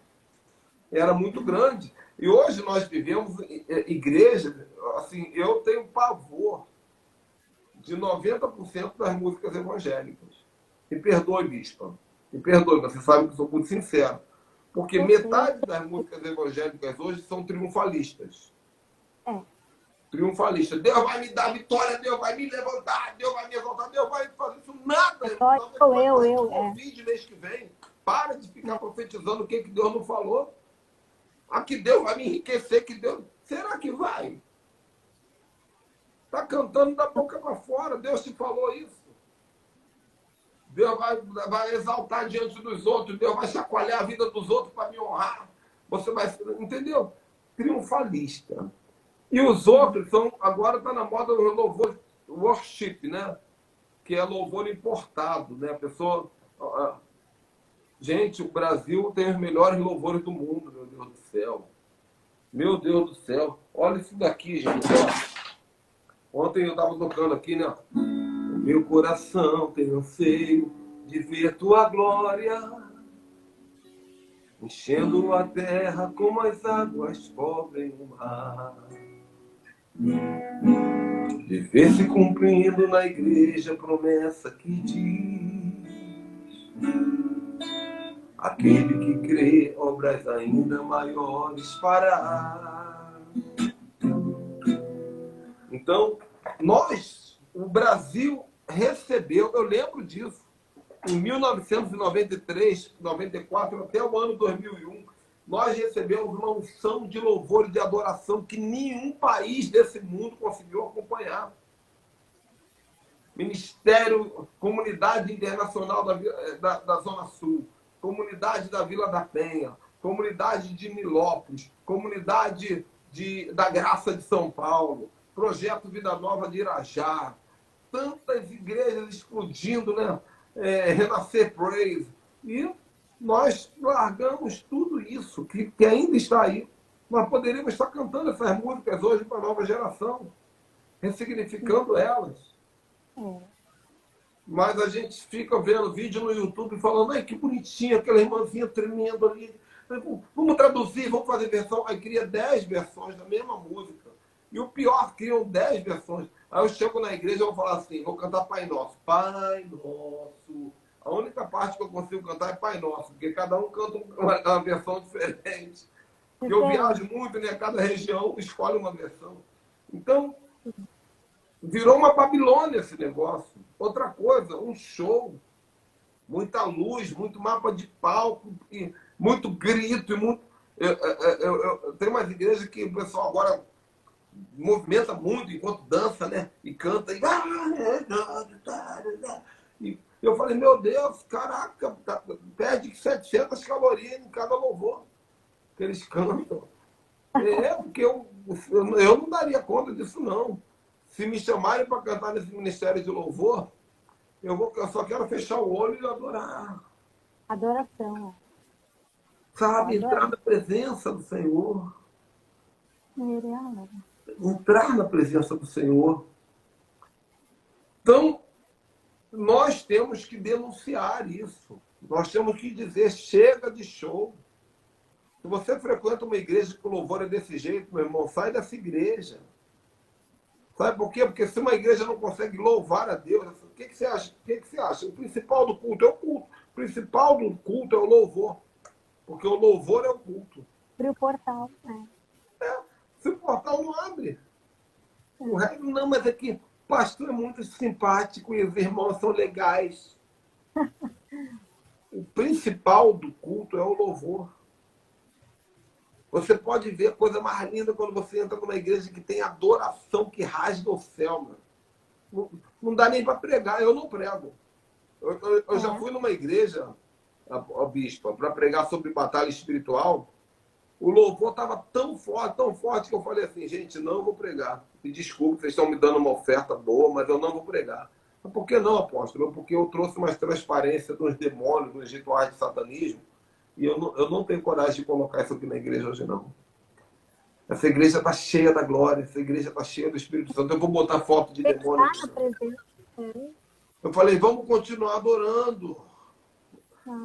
era muito grande. E hoje nós vivemos igreja, assim, eu tenho pavor de 90% das músicas evangélicas. Me perdoe, bispa. Me perdoe, você sabe que eu sou muito sincero. Porque metade das músicas evangélicas hoje são triunfalistas. Triunfalista. Deus vai me dar vitória, Deus vai me levantar, Deus vai me exaltar, Deus vai fazer isso. Nada. Covid mês que vem. Para de ficar profetizando o que Deus não falou. Que Deus vai me enriquecer, que Deus... Será que vai? Está cantando da boca para fora. Deus te falou isso. Deus vai exaltar diante dos outros. Deus vai chacoalhar a vida dos outros para me honrar. Você vai, entendeu? Triunfalista. E os outros são, agora está na moda o louvor worship, né? Que é louvor importado, né? A pessoa... Gente, o Brasil tem os melhores louvores do mundo, meu Deus do céu. Meu Deus do céu. Olha isso daqui, gente. Ó. Ontem eu estava tocando aqui, né? O meu coração tem anseio de ver tua glória, enchendo a terra como as águas cobrem o mar. De ver se cumprindo na igreja a promessa que diz: aquele que crê, obras ainda maiores fará. Então, o Brasil recebeu, eu lembro disso, em 1993, 94, até o ano 2001, nós recebemos uma unção de louvor e de adoração que nenhum país desse mundo conseguiu acompanhar. Ministério, Comunidade Internacional da Zona Sul, Comunidade da Vila da Penha, Comunidade de Nilópolis, Comunidade da Graça de São Paulo, Projeto Vida Nova de Irajá, tantas igrejas explodindo, né? Renascer Praise. E nós largamos tudo isso, que ainda está aí. Nós poderíamos estar cantando essas músicas hoje para a nova geração, ressignificando elas. Mas a gente fica vendo vídeo no YouTube falando: ai, que bonitinha aquela irmãzinha tremendo ali. Vamos traduzir, vamos fazer versão. Aí cria 10 versões da mesma música. E o pior, criam 10 versões. Aí eu chego na igreja e vou falar assim, vou cantar Pai Nosso. Pai Nosso. A única parte que eu consigo cantar é Pai Nosso, porque cada um canta uma versão diferente. Porque eu viajo muito, né? Cada região escolhe uma versão. Então, virou uma Babilônia esse negócio. Outra coisa, um show. Muita luz, muito mapa de palco, e muito grito. E muito... Eu tenho umas igrejas que o pessoal agora movimenta muito enquanto dança, né? E canta. E eu falei, meu Deus, caraca, perde 700 calorias em cada louvor que eles cantam. Porque eu não daria conta disso, não. Se me chamarem para cantar nesse ministério de louvor, eu só quero fechar o olho e adorar. Adoração. Sabe, entrar na presença do Senhor. Entrar na presença do Senhor. Então, nós temos que denunciar isso. Nós temos que dizer, chega de show. Se você frequenta uma igreja que o louvor é desse jeito, meu irmão, sai dessa igreja. Sabe por quê? Porque se uma igreja não consegue louvar a Deus, o que você acha? O que você acha? O principal do culto é o culto. O principal do culto é o louvor. Porque o louvor é o culto. Abre o portal. Se o portal não abre. O resto não, mas aqui, o pastor é muito simpático e os irmãos são legais. O principal do culto é o louvor. Você pode ver a coisa mais linda quando você entra numa igreja que tem adoração que rasga o céu, mano. Não dá nem para pregar, eu não prego. Eu já fui numa igreja, bispo, para pregar sobre batalha espiritual. O louvor estava tão forte que eu falei assim, gente, não vou pregar. Me desculpe, vocês estão me dando uma oferta boa, mas eu não vou pregar. Mas por que não, apóstolo? Porque eu trouxe umas transparências dos demônios, dos rituais de satanismo. E eu não tenho coragem de colocar isso aqui na igreja hoje, não. Essa igreja está cheia da glória, essa igreja está cheia do Espírito Santo. Eu vou botar foto de demônio. Eu falei, vamos continuar adorando.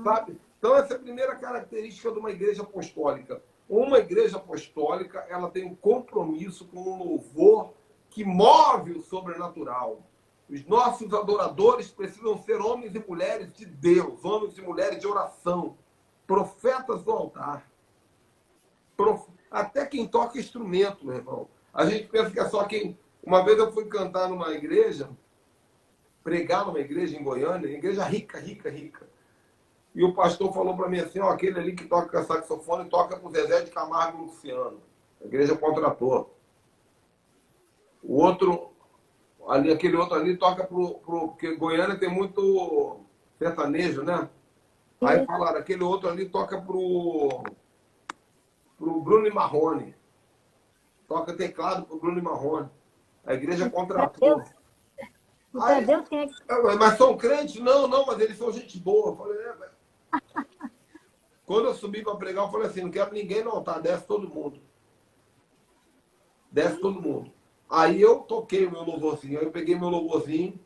Sabe? Então, essa é a primeira característica de uma igreja apostólica. Uma igreja apostólica, ela tem um compromisso com um louvor que move o sobrenatural. Os nossos adoradores precisam ser homens e mulheres de Deus, homens e mulheres de oração, profetas do altar. Até quem toca instrumento, meu irmão. A gente pensa que é só quem... Uma vez eu fui cantar numa igreja, pregar numa igreja em Goiânia, igreja rica. E o pastor falou para mim assim, ó, aquele ali que toca saxofone toca com Zezé de Camargo e Luciano. A igreja contratou. O outro Ali, aquele outro ali toca porque Goiânia tem muito sertanejo, né? Aí Isso. falaram, aquele outro ali toca pro Bruno e Marrone. Toca teclado pro Bruno e Marrone. A igreja Para Deus, contratou. e para Aí, Deus quem é que mas são crentes? Não, não, mas eles são gente boa. Eu falei, quando eu subi para pregar, eu falei assim, não quero ninguém não, tá? Desce todo mundo. Desce todo mundo. Aí eu toquei o meu louvorzinho. Aí eu peguei meu louvorzinho,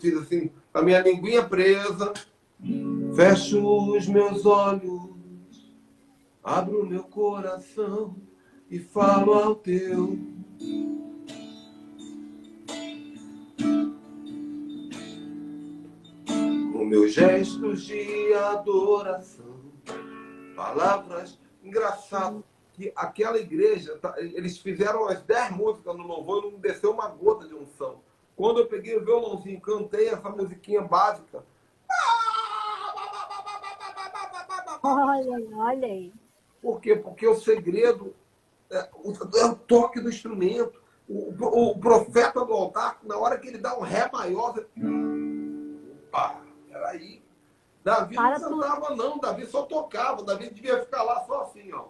fiz assim, a minha linguinha presa, fecho os meus olhos, abro o meu coração e falo ao teu. Com meus gestos de adoração, palavras engraçadas. Que aquela igreja, eles fizeram as 10 músicas no louvor e não desceu uma gota de unção. Quando eu peguei o violãozinho, cantei essa musiquinha básica. olha aí. Por quê? Porque o segredo é o toque do instrumento. O profeta do altar, na hora que ele dá um ré maior, opa, peraí. Davi não Para tudo. cantava, não. Davi só tocava. Davi devia ficar lá só assim, ó.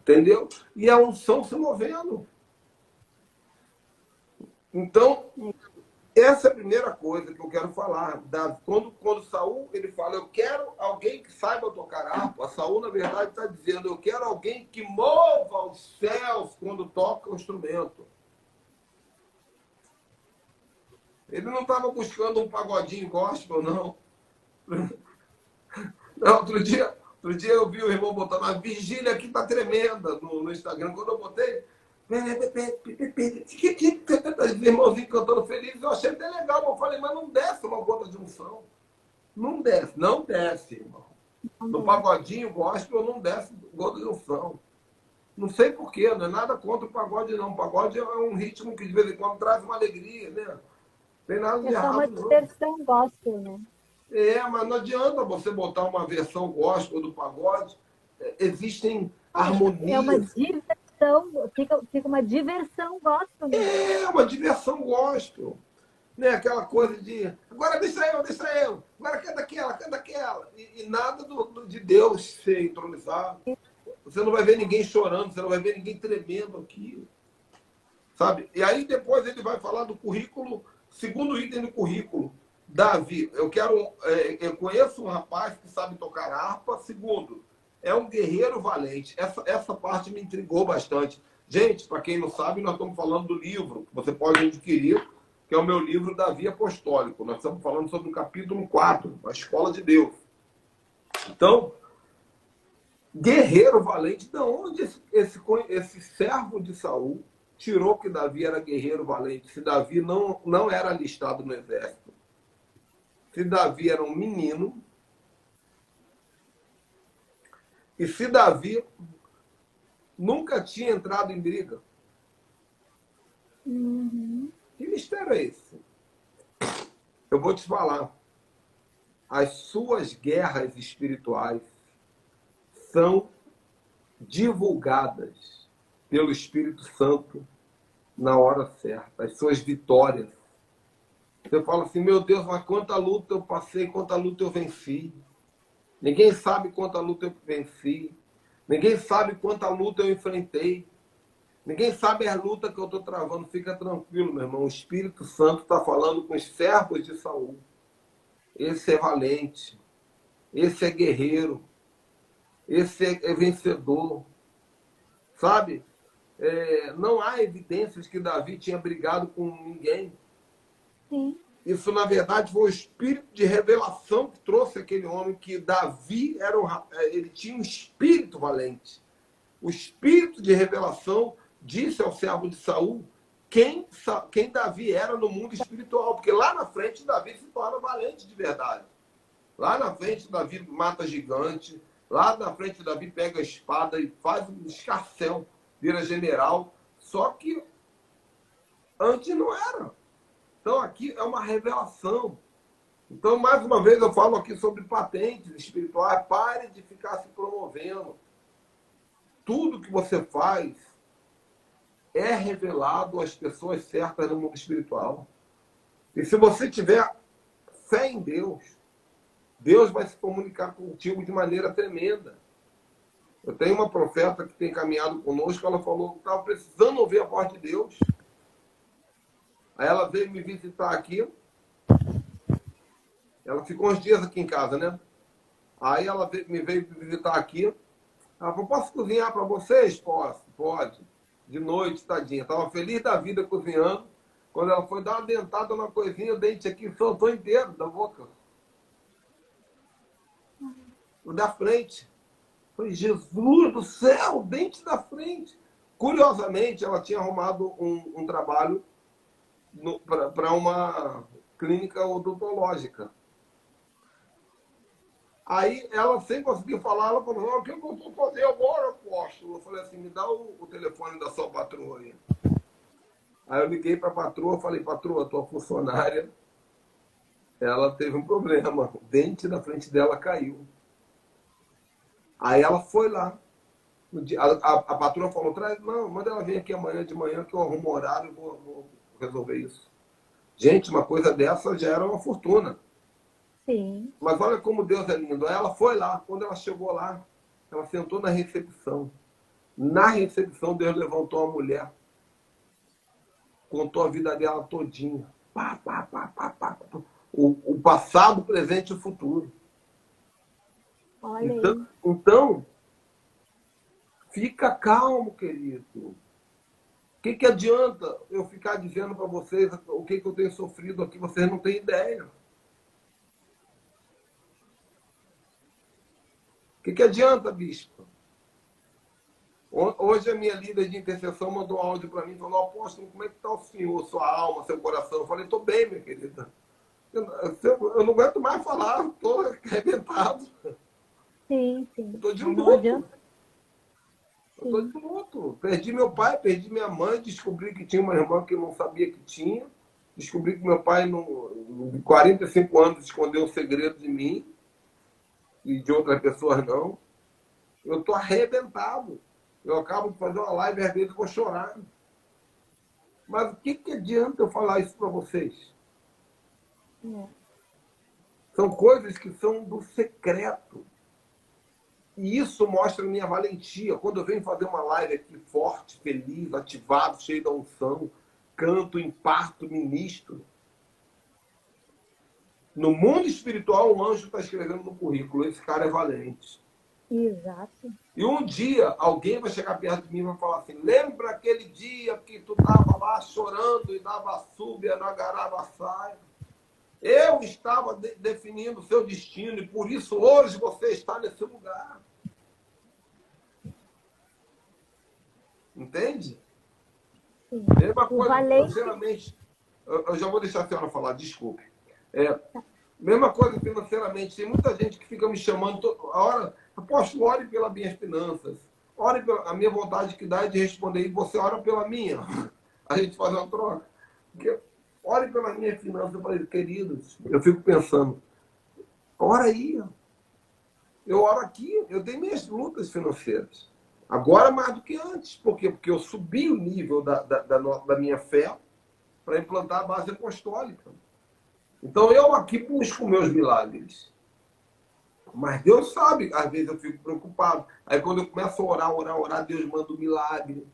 Entendeu? E a unção se movendo. Então, essa é a primeira coisa que eu quero falar. Quando Saul ele fala, eu quero alguém que saiba tocar harpa, Saul, na verdade, está dizendo, eu quero alguém que mova os céus quando toca o instrumento. Ele não estava buscando um pagodinho gospel, não. Não, outro dia eu vi o irmão botando, a vigília aqui tá tremenda no Instagram. Quando eu botei, os irmãozinhos cantando felizes, eu achei até legal. Eu falei, mas não desce uma gota de unção. Não desce, não desce, irmão. No pagodinho gospel não desce gota de unção. Não sei porquê, não é nada contra o pagode, não. O pagode é um ritmo que de vez em quando traz uma alegria, né? Não tem nada de É só uma errado, não. dispersão gospel, né? Mas não adianta você botar uma versão gospel do pagode. Existem É uma harmonias. diversão, fica uma diversão gospel, né? É uma diversão gospel. Né? Aquela coisa de agora deixa eu. Agora canta aquela. E nada de Deus ser entronizado. Você não vai ver ninguém chorando, você não vai ver ninguém tremendo aqui. Sabe? E aí depois ele vai falar do currículo, segundo item do currículo. Davi, eu conheço um rapaz que sabe tocar harpa. Segundo, é um guerreiro valente. Essa parte me intrigou bastante. Gente, para quem não sabe, nós estamos falando do livro que você pode adquirir, que é o meu livro Davi Apostólico. Nós estamos falando sobre o capítulo 4, a Escola de Deus. Então, guerreiro valente, de onde esse servo de Saul tirou que Davi era guerreiro valente? Se Davi não era alistado no exército, se Davi era um menino, e se Davi nunca tinha entrado em briga. Uhum. Que mistério é esse? Eu vou te falar. As suas guerras espirituais são divulgadas pelo Espírito Santo na hora certa. As suas vitórias. Você fala assim, meu Deus, mas quanta luta eu passei, quanta luta eu venci. Ninguém sabe quanta luta eu venci. Ninguém sabe quanta luta eu enfrentei. Ninguém sabe a luta que eu estou travando. Fica tranquilo, meu irmão. O Espírito Santo está falando com os servos de Saul. Esse é valente. Esse é guerreiro. Esse é vencedor. Sabe? Não há evidências que Davi tinha brigado com ninguém. Sim. Isso, na verdade, foi o espírito de revelação que trouxe aquele homem, que Davi ele tinha um espírito valente. O espírito de revelação disse ao servo de Saul quem Davi era no mundo espiritual, porque lá na frente Davi se torna valente de verdade. Lá na frente, Davi mata gigante. Lá na frente, Davi pega a espada e faz um escarcéu, vira general. Só que antes não era. Então, aqui é uma revelação. Então, mais uma vez, eu falo aqui sobre patentes espirituais. Pare de ficar se promovendo. Tudo que você faz é revelado às pessoas certas no mundo espiritual. E se você tiver fé em Deus, Deus vai se comunicar contigo de maneira tremenda. Eu tenho uma profeta que tem caminhado conosco, ela falou que estava precisando ouvir a voz de Deus. Aí ela veio me visitar aqui. Ela ficou uns dias aqui em casa, né? Aí ela me veio visitar aqui. Ela falou, posso cozinhar para vocês? Posso, pode. De noite, tadinha. Estava feliz da vida cozinhando. Quando ela foi dar uma dentada numa coisinha, o dente aqui soltou inteiro da boca. O da frente. Falei, Jesus do céu, o dente da frente. Curiosamente, ela tinha arrumado um trabalho para uma clínica odontológica. Aí ela, sem conseguir falar, ela falou, o que eu vou fazer agora, apóstolo? Eu falei assim, me dá o telefone da sua patroa aí. Aí eu liguei para a patroa, falei, patroa, tua funcionária, ela teve um problema, o dente da frente dela caiu. Aí ela foi lá. A patroa falou, não, manda ela vir aqui amanhã de manhã que eu arrumo um horário e vou resolver isso. Gente, uma coisa dessa já era uma fortuna. Sim. Mas olha como Deus é lindo. Ela foi lá, quando ela chegou lá, ela sentou na recepção. Na recepção, Deus levantou uma mulher, contou a vida dela todinha. Pá, pá, pá, pá, pá. O passado, o presente e o futuro. Olha aí. Então, fica calmo, querido. O que adianta eu ficar dizendo para vocês o que eu tenho sofrido aqui? Vocês não têm ideia. O que adianta, bispo? Hoje a minha líder de intercessão mandou um áudio para mim e falou, apóstolo, como é que está o senhor, sua alma, seu coração? Eu falei, estou bem, minha querida. Eu não aguento mais falar, estou arrebentado. Sim, sim. Estou de Não luto. adianta. Eu estou de luto. Perdi meu pai, perdi minha mãe, descobri que tinha uma irmã que eu não sabia que tinha. Descobri que meu pai, em 45 anos, escondeu um segredo de mim e de outras pessoas não. Eu estou arrebentado. Eu acabo de fazer uma live, às vezes eu vou chorar. Mas o que adianta eu falar isso para vocês? São coisas que são do secreto. E isso mostra a minha valentia. Quando eu venho fazer uma live aqui forte, feliz, ativado, cheio da unção, canto, imparto, ministro. No mundo espiritual, um anjo está escrevendo no currículo, esse cara é valente. Exato. E um dia, alguém vai chegar perto de mim e vai falar assim, lembra aquele dia que tu estava lá chorando e dava súbia na garabassaia? Eu estava definindo o seu destino e por isso hoje você está nesse lugar. Entende? Sim. Mesma coisa valente... financeiramente. Eu já vou deixar a senhora falar, desculpe. Mesma coisa financeiramente. Tem muita gente que fica me chamando a hora. Apóstolo, ore pelas minhas finanças. Ore pela a minha vontade que dá é de responder. E você ora pela minha. A gente faz uma troca. Porque, ore pelas minhas finanças. Eu falei, queridos, eu fico pensando, ora aí. Eu oro aqui. Eu tenho minhas lutas financeiras. Agora mais do que antes. Por quê? Porque eu subi o nível da minha fé para implantar a base apostólica. Então eu aqui busco meus milagres. Mas Deus sabe, às vezes eu fico preocupado. Aí quando eu começo a orar, Deus manda um milagre.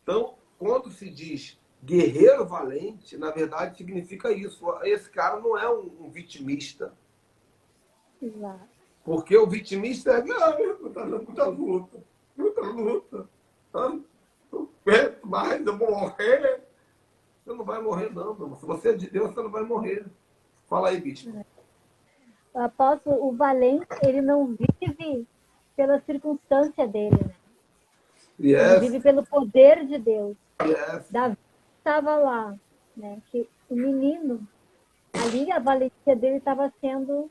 Então, quando se diz guerreiro valente, na verdade significa isso. Esse cara não é um vitimista. Exato. Porque o vitimista é muita luta. Mas eu vou morrer. Você não vai morrer, não, meu irmão. Se você é de Deus, você não vai morrer. Fala aí, bispo. Apóstolo, o valente, ele não vive pela circunstância dele, né? Yes. Ele vive pelo poder de Deus. Yes. Davi estava lá, né? Que o menino, ali valentia dele estava sendo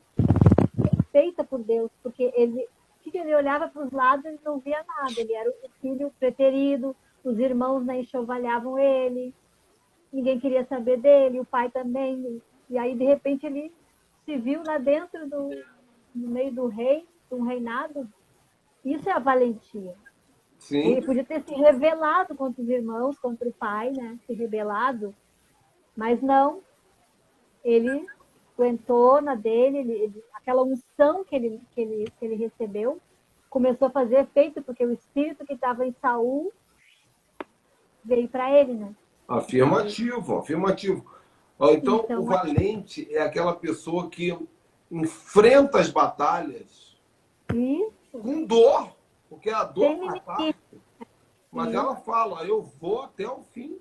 feita por Deus, porque ele olhava para os lados e não via nada. Ele era o filho preterido, os irmãos né, enxovalhavam ele, ninguém queria saber dele, o pai também. E aí, de repente, ele se viu lá dentro no meio do rei, de um reinado. Isso é a valentia. Sim. Ele podia ter se rebelado contra os irmãos, contra o pai, né? Se rebelado, mas não. Ele aguentou na dele, aquela unção que ele recebeu, começou a fazer efeito, porque o espírito que estava em Saul veio para ele, né? Afirmativo, afirmativo. Então, o valente é aquela pessoa que enfrenta as batalhas com dor, porque a dor faz parte. Mas ela fala, eu vou até o fim.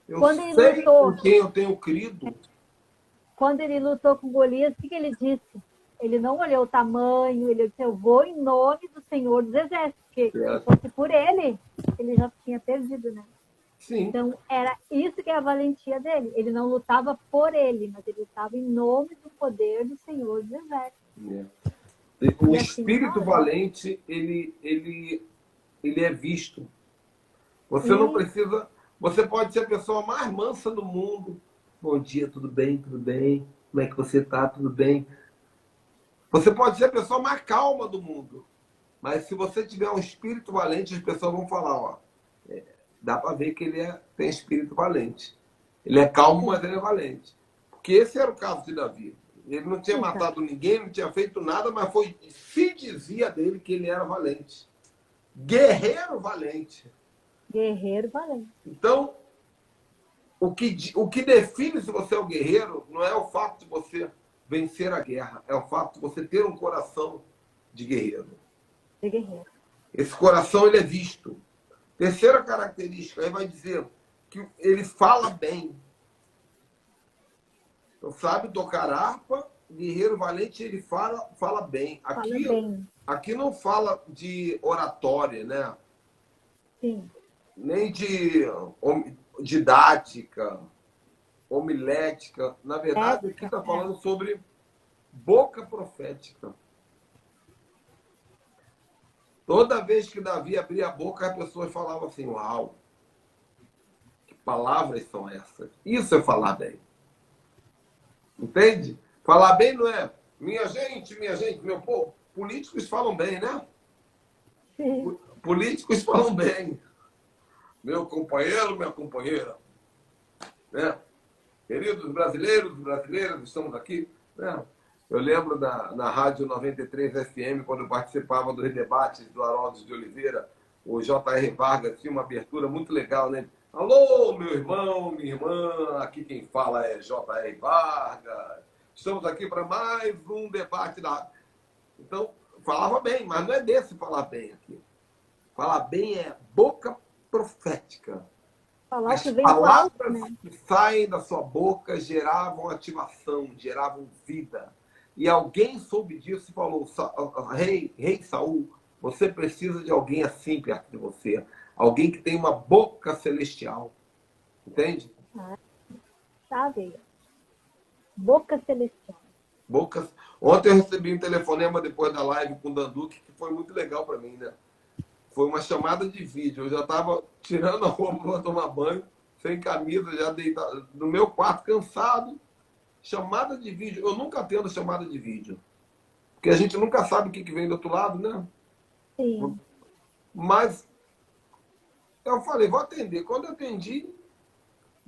Eu sei em quem eu tenho crido. Quando ele lutou com Golias, o que ele disse? Ele não olhou o tamanho, ele disse, eu vou em nome do Senhor dos Exércitos, porque se fosse por ele já tinha perdido, né? Sim. Então, era isso que é a valentia dele. Ele não lutava por ele, mas ele lutava em nome do poder do Senhor dos Exércitos. O espírito valente, ele é visto. Você não precisa... Você pode ser a pessoa mais mansa do mundo. Bom dia, tudo bem? Tudo bem? Como é que você tá? Tudo bem? Você pode ser a pessoa mais calma do mundo. Mas se você tiver um espírito valente, as pessoas vão falar, ó, dá para ver que ele tem espírito valente. Ele é calmo, mas ele é valente. Porque esse era o caso de Davi. Ele não tinha matado ninguém, não tinha feito nada, mas se dizia dele que ele era valente. Guerreiro valente. Guerreiro valente. Então, o que define se você é um guerreiro não é o fato de você vencer a guerra, é o fato de você ter um coração de guerreiro. De guerreiro. Esse coração, ele é visto. Terceira característica, aí vai dizer que ele fala bem. Então, sabe tocar harpa, guerreiro valente, ele fala bem. Aqui não fala de oratória, né? Sim. Nem de didática, homilética. Na verdade, aqui está falando sobre boca profética. Toda vez que Davi abria a boca, as pessoas falavam assim, uau, que palavras são essas? Isso é falar bem. Entende? Falar bem não é minha gente, meu povo. Políticos falam bem, né? Sim. Políticos falam bem. Meu companheiro, minha companheira. Né? Queridos brasileiros, brasileiras, estamos aqui. Né? Eu lembro na Rádio 93 FM, quando eu participava dos debates do Haroldo de Oliveira, o J.R. Vargas tinha uma abertura muito legal, né? Alô, meu irmão, minha irmã, aqui quem fala é J.R. Vargas. Estamos aqui para mais um debate da... Então, falava bem, mas não é desse falar bem aqui. Falar bem é boca profética. As palavras que saem da sua boca geravam ativação, geravam vida. E alguém soube disso e falou, rei Saul, você precisa de alguém assim perto de você. Alguém que tem uma boca celestial. Entende? Sabe? Boca celestial. Ontem eu recebi um telefonema depois da live com o Danduque, que foi muito legal para mim, né? Foi uma chamada de vídeo. Eu já estava tirando a roupa para tomar banho, sem camisa, já deitado no meu quarto, cansado. Chamada de vídeo. Eu nunca atendo chamada de vídeo. Porque a gente nunca sabe o que vem do outro lado, né? Sim. Mas eu falei, vou atender. Quando eu atendi,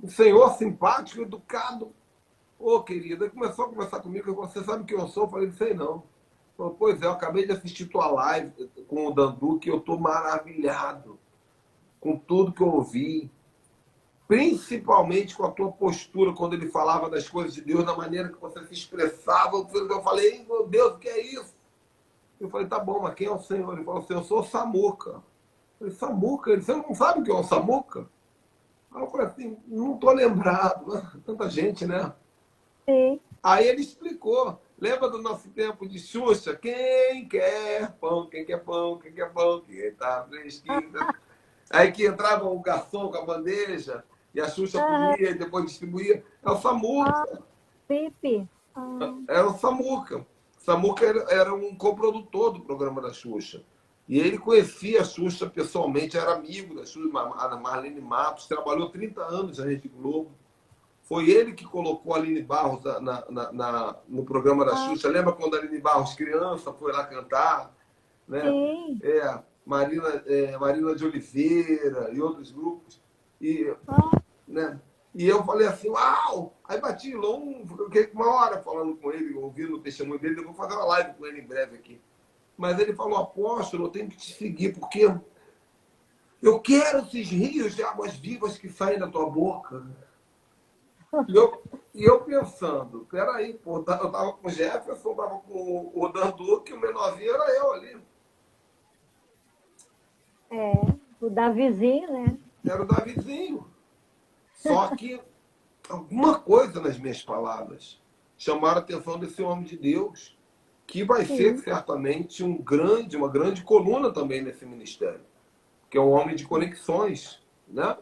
um senhor simpático, educado. Ô, querida, começou a conversar comigo. Você sabe quem eu sou? Eu falei, sei não. Falei, pois é, eu acabei de assistir tua live com o Danduque e eu estou maravilhado com tudo que eu ouvi. Principalmente com a tua postura, quando ele falava das coisas de Deus, da maneira que você se expressava. Eu falei, meu Deus, o que é isso? Eu falei, tá bom, mas quem é o Senhor? Ele falou assim, eu sou o Samuca. Eu falei, Samuca? Ele, você não sabe o que é o Samuca? Aí eu falei assim, não tô lembrado. Tanta gente, né? Sim. Aí ele explicou. Lembra do nosso tempo de Xuxa? Quem quer pão, quem quer pão, quem quer pão, quem tá fresquinho. Aí que entrava o garçom com a bandeja, e a Xuxa comia e depois distribuía. É o Samuca. Pepe. Ah, Era o Samuca. Samuca era um coprodutor do programa da Xuxa. E ele conhecia a Xuxa pessoalmente, era amigo da Xuxa, a Marlene Matos, trabalhou 30 anos na Rede Globo. Foi ele que colocou a Aline Barros no programa da Xuxa. Lembra quando a Aline Barros, criança, foi lá cantar? Né? sim. Marina de Oliveira e outros grupos. E, Ah, né? E eu falei assim, uau! Aí bati fiquei uma hora falando com ele, ouvindo o testemunho dele, eu vou fazer uma live com ele em breve aqui. Mas ele falou, apóstolo, eu tenho que te seguir, porque eu quero esses rios de águas vivas que saem da tua boca. E eu pensando, peraí, pô, eu tava com o Jefferson, tava com o Dandu, que o menorzinho era eu ali. o Davizinho, né? Era o Davizinho. Só que alguma coisa nas minhas palavras chamaram a atenção desse homem de Deus, que vai ser certamente uma grande coluna também nesse ministério, que é um homem de conexões, né?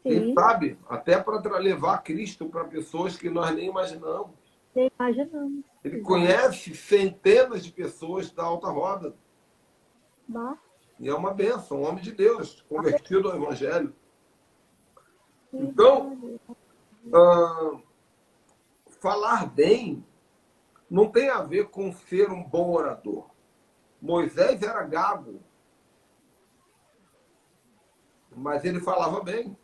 Quem sabe, até para levar Cristo para pessoas que nós nem imaginamos. Nem imaginamos. Ele conhece centenas de pessoas da alta roda. Bah. E é uma bênção, um homem de Deus, convertido ao Evangelho. Então, falar bem não tem a ver com ser um bom orador. Moisés era gago, mas ele falava bem.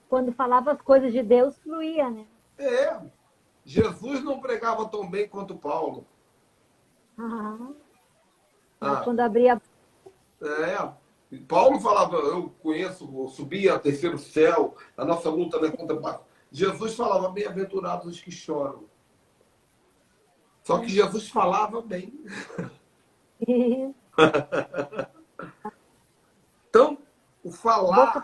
Quando falava as coisas de Deus, fluía, né? Jesus não pregava tão bem quanto Paulo. Quando abria... Paulo falava, eu subia ao terceiro céu, a nossa luta não é contra... Jesus falava, bem-aventurados os que choram. Só que Jesus falava bem. Então, o falar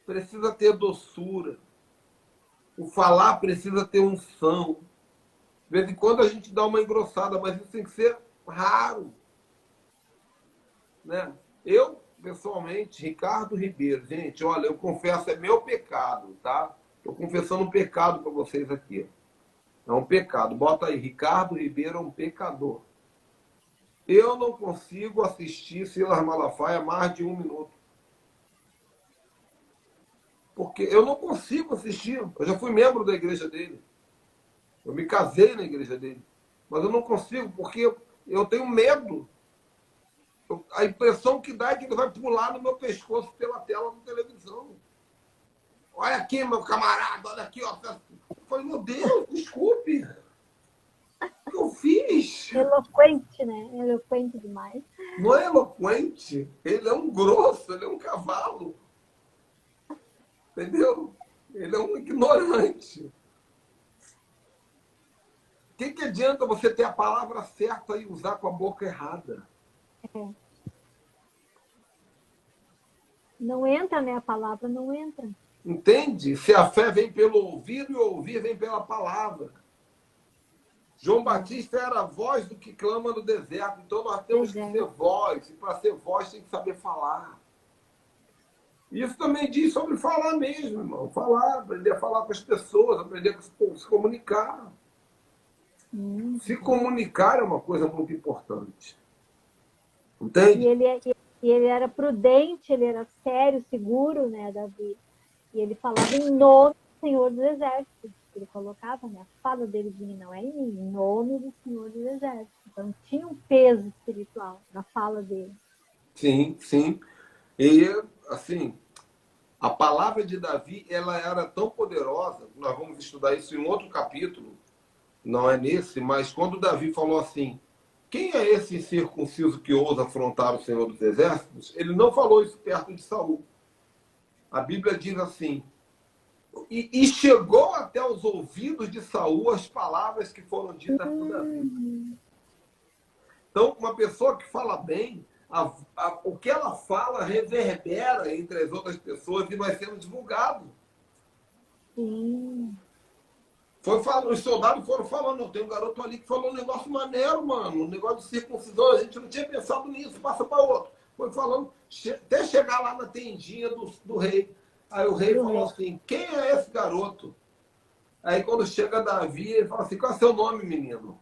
precisa ter doçura. O falar precisa ter unção. De vez em quando a gente dá uma engrossada, mas isso tem que ser raro. Né? Eu, pessoalmente, Ricardo Ribeiro, gente, olha, eu confesso, é meu pecado, tá? Estou confessando um pecado para vocês aqui. É um pecado. Bota aí, Ricardo Ribeiro é um pecador. Eu não consigo assistir Silas Malafaia mais de 1 minuto. Porque eu não consigo assistir. Eu já fui membro da igreja dele. Eu me casei na igreja dele. Mas eu não consigo, porque eu tenho medo. A impressão que dá é que ele vai pular no meu pescoço pela tela da televisão. Olha aqui, meu camarada, olha aqui, ó. Eu falei, meu Deus, desculpe. O que eu fiz? Eloquente, né? Eloquente demais. Não é eloquente. Ele é um grosso, ele é um cavalo. Entendeu? Ele é um ignorante. O que adianta você ter a palavra certa e usar com a boca errada? Não entra, né? A palavra não entra. Entende? Se a fé vem pelo ouvido e o ouvir vem pela palavra. João Batista era a voz do que clama no deserto. Então nós temos que ser voz. E para ser voz tem que saber falar. Isso também diz sobre falar mesmo, irmão. Falar, aprender a falar com as pessoas, aprender a se comunicar. Se comunicar é uma coisa muito importante. Entende? E ele era prudente, ele era sério, seguro, né, Davi? E ele falava em nome do Senhor dos Exércitos. Ele colocava, né? A fala dele de mim não é em mim, em nome do Senhor dos Exércitos. Então tinha um peso espiritual na fala dele. Sim, sim. E, assim, a palavra de Davi, ela era tão poderosa, nós vamos estudar isso em outro capítulo, não é nesse, mas quando Davi falou assim, quem é esse incircunciso que ousa afrontar o Senhor dos Exércitos? Ele não falou isso perto de Saul. A Bíblia diz assim, e chegou até os ouvidos de Saul as palavras que foram ditas por Davi. Então, uma pessoa que fala bem, o que ela fala reverbera entre as outras pessoas e vai sendo divulgado. Os soldados foram falando, tem um garoto ali que falou um negócio maneiro, mano, um negócio de circuncisão, a gente não tinha pensado nisso, passa para outro. Foi falando, até chegar lá na tendinha do rei. Aí o rei falou assim, quem é esse garoto? Aí quando chega Davi, ele fala assim, qual é o seu nome, menino?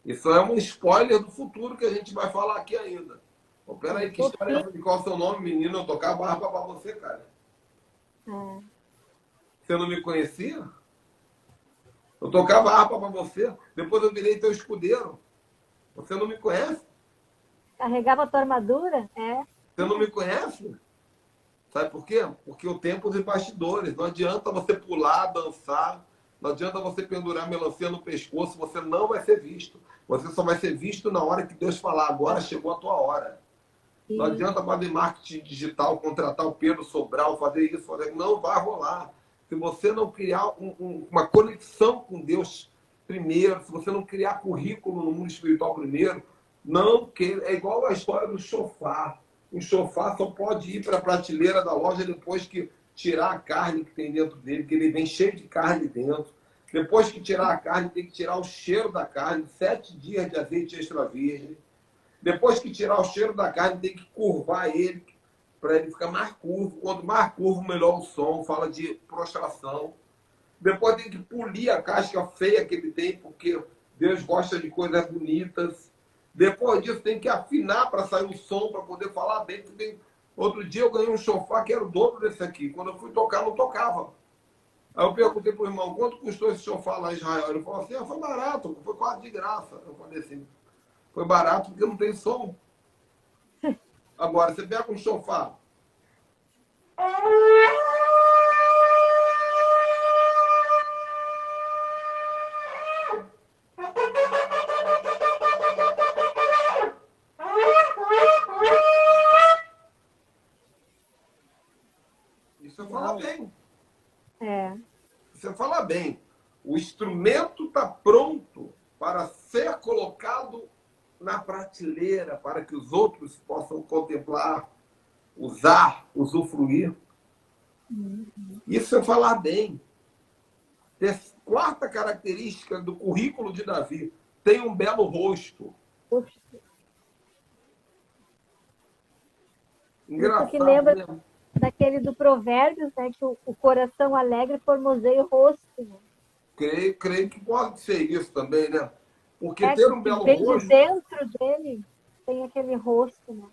Isso é um spoiler do futuro que a gente vai falar aqui ainda. Pô, peraí, que história é essa de qual é o seu nome, menino? Eu tocava harpa pra você, cara. É. Você não me conhecia? Eu tocava harpa pra você. Depois eu virei teu escudeiro. Você não me conhece? Carregava a tua armadura? É. Você não me conhece? Sabe por quê? Porque o tempo dos bastidores. Não adianta você pular, dançar. Não adianta você pendurar melancia no pescoço. Você não vai ser visto. Você só vai ser visto na hora que Deus falar, agora chegou a tua hora. Não adianta fazer marketing digital, contratar o Pedro Sobral, fazer isso, fazer... Não vai rolar. Se você não criar uma conexão com Deus primeiro, se você não criar currículo no mundo espiritual primeiro, não queira. É igual a história do chofar. O chofar só pode ir para a prateleira da loja depois que tirar a carne que tem dentro dele, que ele vem cheio de carne dentro. Depois que tirar a carne, tem que tirar o cheiro da carne, 7 dias de azeite extra virgem. Depois que tirar o cheiro da carne, tem que curvar ele para ele ficar mais curvo. Quanto mais curvo, melhor o som. Fala de prostração. Depois tem que polir a casca feia que ele tem, porque Deus gosta de coisas bonitas. Depois disso, tem que afinar para sair o som, para poder falar bem. Outro dia eu ganhei um sofá que era o dobro desse aqui. Quando eu fui tocar, não tocava. Aí eu perguntei pro irmão, quanto custou esse sofá lá em Israel? Ele falou assim, foi barato, foi quase de graça. Eu falei assim, foi barato porque não tem som. Agora, você pega um sofá. Isso fala bem. É. Você fala bem. O instrumento está pronto para ser colocado na prateleira, para que os outros possam contemplar, usar, usufruir. Isso é falar bem. Quarta característica do currículo de Davi, tem um belo rosto. Puxa. Engraçado, Isso que lembra né? daquele do Provérbios, né? Que o coração alegre formoseia o rosto. Né? Creio que pode ser isso também, né? Porque É ter que um belo vem de rosto, dentro dele, tem aquele rosto, né?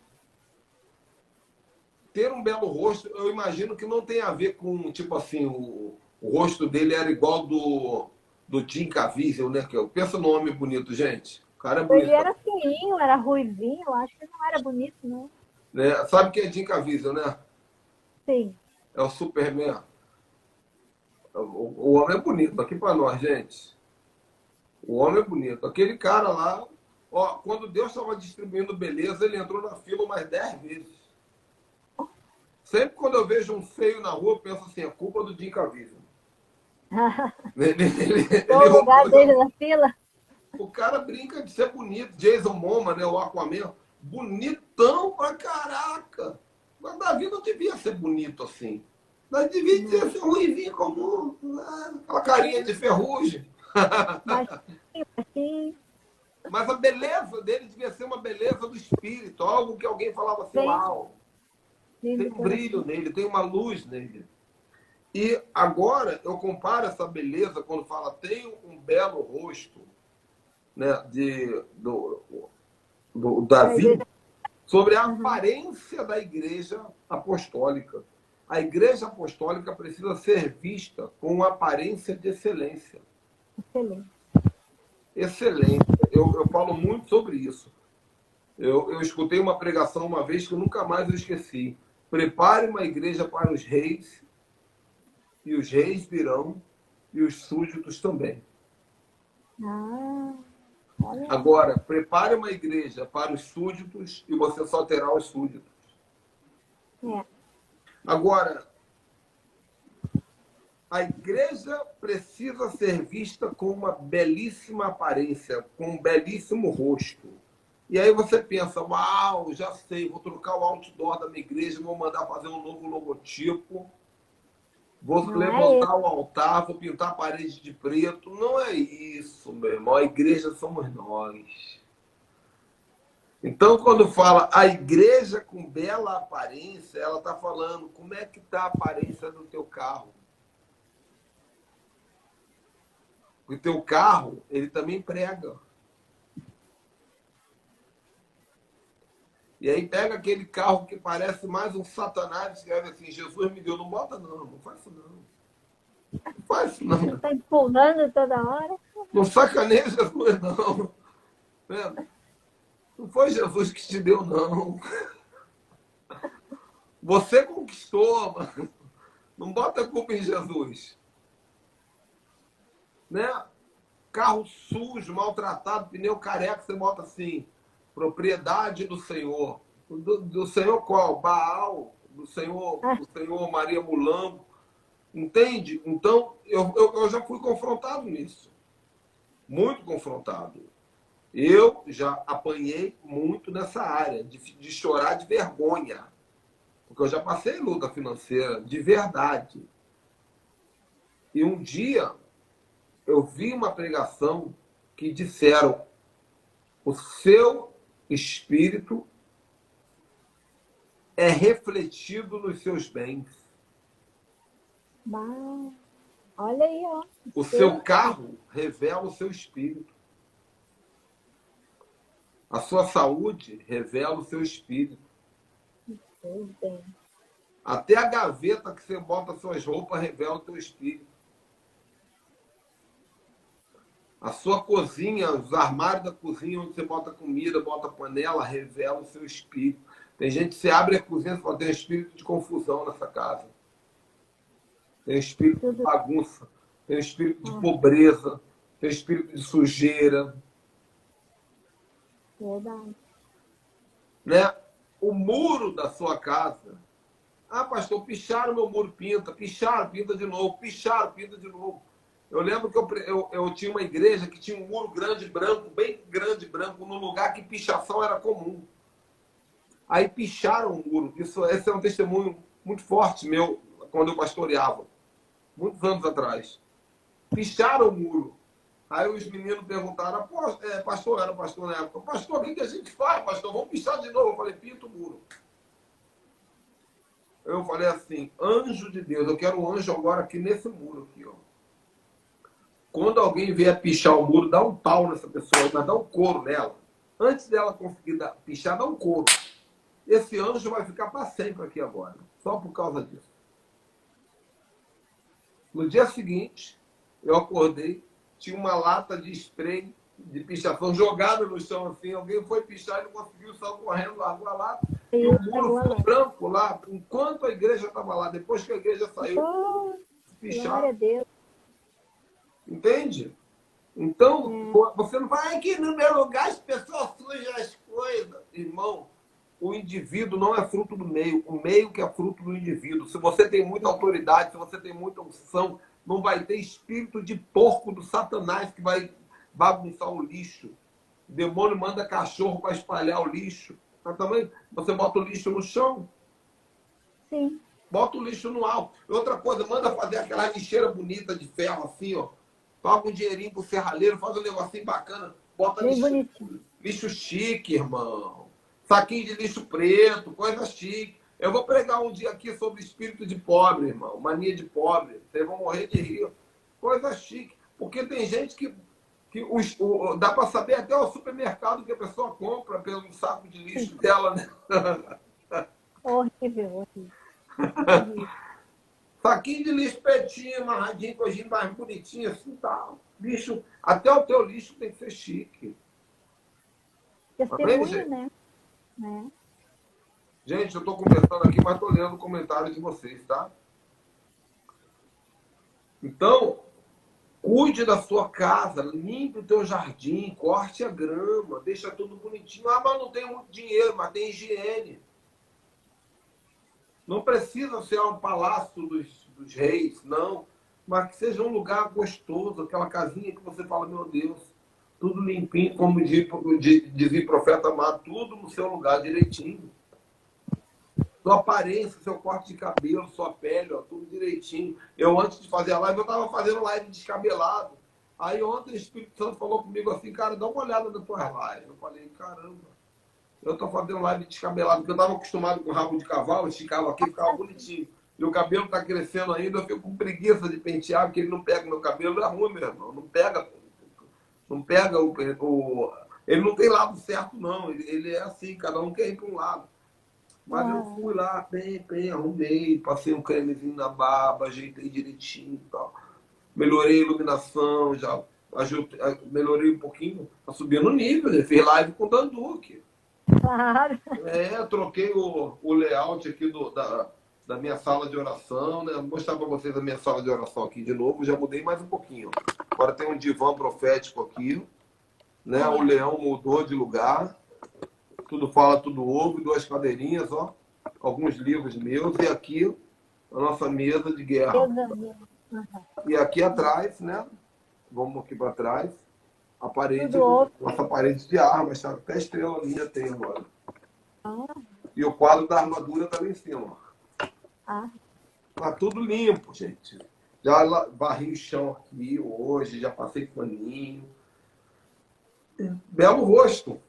ter um belo rosto, eu imagino que não tem a ver com, tipo assim, o rosto dele era igual do Jim Caviezel, né? Pensa no homem bonito, gente. O cara é Ele bonito, era fininho, era ruivinho, eu acho que ele não era bonito, não. né? Sabe quem é Jim Caviezel, né? Sim. É o Superman. O homem é bonito, aqui para nós, gente. O homem é bonito. Aquele cara lá, ó, quando Deus estava distribuindo beleza, ele entrou na fila umas 10 vezes. Sempre quando eu vejo um feio na rua, eu penso assim, é culpa do Jim Caviezel. Qual o lugar dele na fila? O cara brinca de ser bonito. Jason Momoa, né, o Aquaman, bonitão pra caraca. Mas Davi não devia ser bonito assim. Davi devia ser ruivinho comum, né? Aquela carinha de ferrugem. Assim, Mas a beleza dele devia ser uma beleza do espírito, algo que alguém falava assim, uau, tem um brilho nele, tem uma luz nele. E agora eu comparo essa beleza quando fala tem um belo rosto, né, do Davi, sobre a aparência da igreja apostólica. A igreja apostólica precisa ser vista com uma aparência de excelência. Excelente. Excelente. Eu falo muito sobre isso. Eu escutei uma pregação uma vez que eu nunca mais eu esqueci. Prepare uma igreja para os reis, e os reis virão, e os súditos também. Agora, prepare uma igreja para os súditos, e você só terá os súditos. Agora, a igreja precisa ser vista com uma belíssima aparência, com um belíssimo rosto. E aí você pensa, uau, já sei, vou trocar o outdoor da minha igreja, vou mandar fazer um novo logotipo, vou levantar o altar, vou pintar a parede de preto. Não é isso, meu irmão. A igreja somos nós. Então, quando fala a igreja com bela aparência, ela está falando como é que está a aparência do teu carro. O teu carro, ele também prega. E aí pega aquele carro que parece mais um satanás e escreve assim, Jesus me deu. Não bota não, não faz isso não. Não faz isso não. Está empurrando toda hora. Não sacaneia Jesus não. Não foi Jesus que te deu não. Você conquistou, mano. Não bota a culpa em Jesus. Né? Carro sujo, maltratado, pneu careca, você bota assim, propriedade do Senhor. Do Senhor qual? Baal, do Senhor Maria Mulambo. Entende? Então, eu já fui confrontado nisso. Muito confrontado. Eu já apanhei muito nessa área, de chorar de vergonha. Porque eu já passei luta financeira, de verdade. E um dia, eu vi uma pregação que disseram o seu espírito é refletido nos seus bens. Mas, olha aí, ó. O seu carro revela o seu espírito. A sua saúde revela o seu espírito. Bem. Até a gaveta que você bota suas roupas revela o teu espírito. A sua cozinha, os armários da cozinha onde você bota comida, bota panela, revela o seu espírito. Tem gente que você abre a cozinha e fala, tem um espírito de confusão nessa casa. Tem um espírito de bagunça. Tem um espírito de pobreza. Tem um espírito de sujeira. Verdade. Né? O muro da sua casa. Ah, pastor, picharam meu muro, pinta. Picharam, pinta de novo. Picharam, pinta de novo. Eu lembro que eu tinha uma igreja que tinha um muro grande, branco, bem grande, branco, num lugar que pichação era comum. Aí picharam o muro. Esse é um testemunho muito forte meu, quando eu pastoreava. Muitos anos atrás. Picharam o muro. Aí os meninos perguntaram, pastor, era pastor na época, pastor, o que a gente faz, pastor? Vamos pichar de novo. Eu falei, pinta o muro. Eu falei assim, anjo de Deus, eu quero um anjo agora aqui nesse muro aqui, ó. Quando alguém vier pichar o muro, dá um pau nessa pessoa, mas dá um couro nela. Antes dela conseguir pichar, dá um couro. Esse anjo vai ficar para sempre aqui agora, só por causa disso. No dia seguinte, eu acordei, tinha uma lata de spray de pichação jogada no chão assim, alguém foi pichar e não conseguiu, saiu correndo, largou a lata. E o muro ficou branco lá, enquanto a igreja estava lá. Depois que a igreja saiu, pichar. Glória a Deus. Entende? Então, você não vai aqui no meu lugar, as pessoas sujam as coisas. Irmão, o indivíduo não é fruto do meio, o meio que é fruto do indivíduo. Se você tem muita autoridade, se você tem muita unção, não vai ter espírito de porco do Satanás que vai bagunçar o lixo. O demônio manda cachorro para espalhar o lixo. Mas também você bota o lixo no chão. Sim. Bota o lixo no alto. Outra coisa, manda fazer aquela lixeira bonita de ferro assim, ó. Paga um dinheirinho pro serralheiro, faz um negocinho bacana. Bota lixo chique, irmão. Saquinho de lixo preto, coisa chique. Eu vou pregar um dia aqui sobre espírito de pobre, irmão. Mania de pobre. Vocês vão morrer de rir. Coisa chique. Porque tem gente que dá para saber até o supermercado que a pessoa compra pelo saco de lixo dela, né? Horrível, horrível. Saquinho de lixo pretinho, amarradinho, coisinha mais bonitinha, assim, tal. Lixo, até o teu lixo tem que ser chique. Testemunho, né? Gente, eu estou conversando aqui, mas estou lendo o comentário de vocês, tá? Então, cuide da sua casa, limpe o teu jardim, corte a grama, deixa tudo bonitinho. Ah, mas não tem muito dinheiro, mas tem higiene. Não precisa ser um palácio dos reis, não. Mas que seja um lugar gostoso, aquela casinha que você fala, meu Deus, tudo limpinho, como dizia o profeta amado, tudo no seu lugar direitinho. Sua aparência, seu corte de cabelo, sua pele, ó, tudo direitinho. Eu, antes de fazer a live, eu estava fazendo live descabelado. Aí ontem o Espírito Santo falou comigo assim, cara, dá uma olhada nas tuas lives. Eu falei, caramba, eu estou fazendo live descabelado, porque eu estava acostumado com rabo de cavalo, esticava aqui, ficava bonitinho. e o cabelo está crescendo ainda, eu fico com preguiça de pentear, porque ele não pega meu cabelo, é ruim, meu irmão. Não pega ele não tem lado certo, não. Ele é assim, cada um quer ir para um lado. Mas eu fui lá, bem, arrumei, passei um cremezinho na barba, ajeitei direitinho e tal. Melhorei a iluminação, já melhorei um pouquinho, tá subindo o nível, né? Fiz live com o Danduque. Claro. Troquei o layout aqui da minha sala de oração, né? Vou mostrar para vocês a minha sala de oração aqui de novo, já mudei mais um pouquinho. Agora tem um divã profético aqui, né? O leão mudou de lugar, tudo fala, tudo ouve, 2 cadeirinhas, ó, alguns livros meus, e aqui a nossa mesa de guerra. E aqui atrás, né? Vamos aqui para trás. A parede, nossa parede de armas, tá? Até estrela minha tem agora. E o quadro da armadura tá lá em cima. Tá tudo limpo, gente. Já varri o chão aqui hoje, já passei paninho. Belo rosto.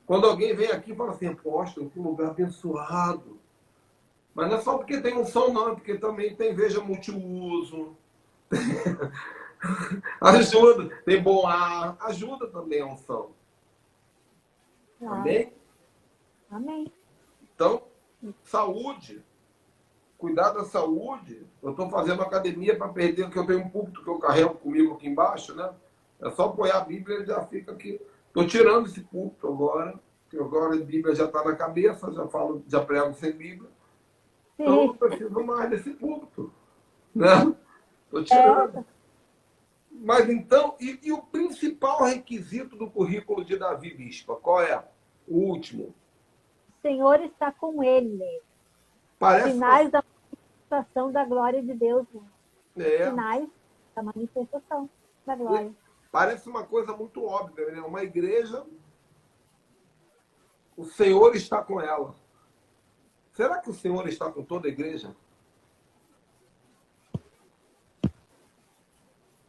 Quando alguém vem aqui e fala assim, poxa, que lugar abençoado. Mas não é só porque tem unção, não, é porque também tem veja multiuso. Ajuda, tem bom ar, ajuda também a unção. Amém? Amém. Então, saúde, cuidar da saúde. Eu estou fazendo academia para perder, que eu tenho um púlpito que eu carrego comigo aqui embaixo, né? É só apoiar a Bíblia e já fica aqui. Estou tirando esse púlpito agora, porque agora a Bíblia já está na cabeça, já prego sem Bíblia. Então, eu não preciso mais desse púlpito, né? Estou tirando. Mas então, e o principal requisito do currículo de Davi, bispa, qual é? O último. O Senhor está com ele. Sinais da manifestação da glória de Deus. Sinais da manifestação da glória. Parece uma coisa muito óbvia, né? Uma igreja, o Senhor está com ela. Será que o Senhor está com toda a igreja?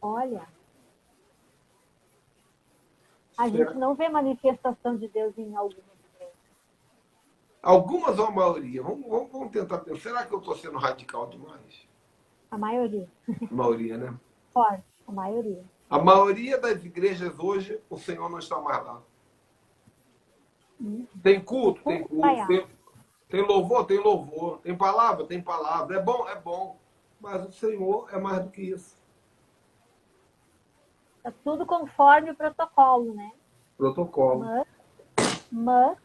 Olha, a gente não vê manifestação de Deus em algumas igrejas. Algumas ou a maioria? Vamos tentar pensar. Será que eu estou sendo radical demais? A maioria. A maioria, né? Forte, a maioria. A maioria das igrejas hoje, o Senhor não está mais lá. Tem culto? Tem culto. Tem louvor? Tem louvor. Tem palavra? Tem palavra. É bom? É bom. Mas o Senhor é mais do que isso. Está tudo conforme o protocolo, né? Protocolo. Mas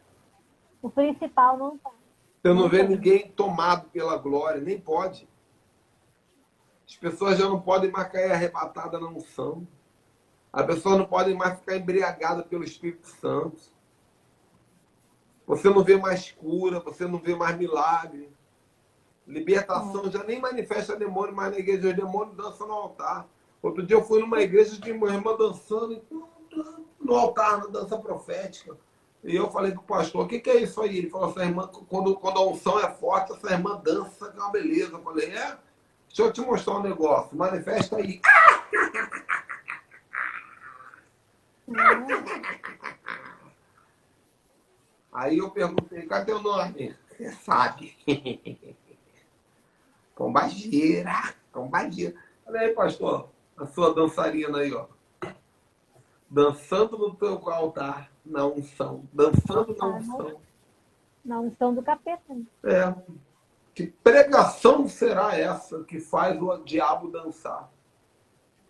o principal não está. Você não vê ninguém tomado pela glória, nem pode. As pessoas já não podem mais cair arrebatadas na unção. As pessoas não podem mais ficar embriagadas pelo Espírito Santo. Você não vê mais cura, você não vê mais milagre. Libertação já nem manifesta demônio mais na igreja. Os demônios dançam no altar. Outro dia eu fui numa igreja de uma irmã dançando no altar, na dança profética. E eu falei com o pastor, o que é isso aí? Ele falou, essa irmã, quando a unção é forte, essa irmã dança, que é uma beleza. Eu falei, deixa eu te mostrar um negócio, manifesta aí. Aí eu perguntei, cadê o nome? Você sabe. Pombagira. Falei, aí, pastor, a sua dançarina aí, ó. Dançando no teu altar, na unção. Dançando na unção. Na unção do capeta. Que pregação será essa que faz o diabo dançar?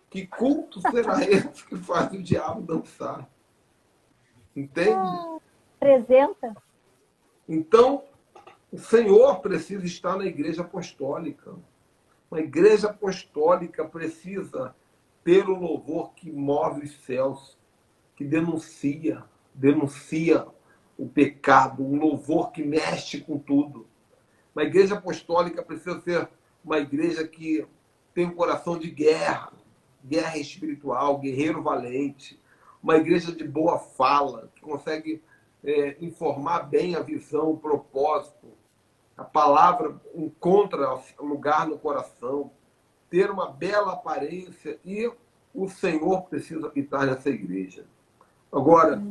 Que culto será esse que faz o diabo dançar? Entende? Apresenta. Então, o Senhor precisa estar na igreja apostólica. Uma igreja apostólica precisa ter o louvor que move os céus, que denuncia o pecado, um louvor que mexe com tudo. Uma igreja apostólica precisa ser uma igreja que tem um coração de guerra espiritual, guerreiro valente. Uma igreja de boa fala, que consegue informar bem a visão, o propósito. A palavra encontra lugar no coração. Ter uma bela aparência. E o Senhor precisa habitar nessa igreja. Agora,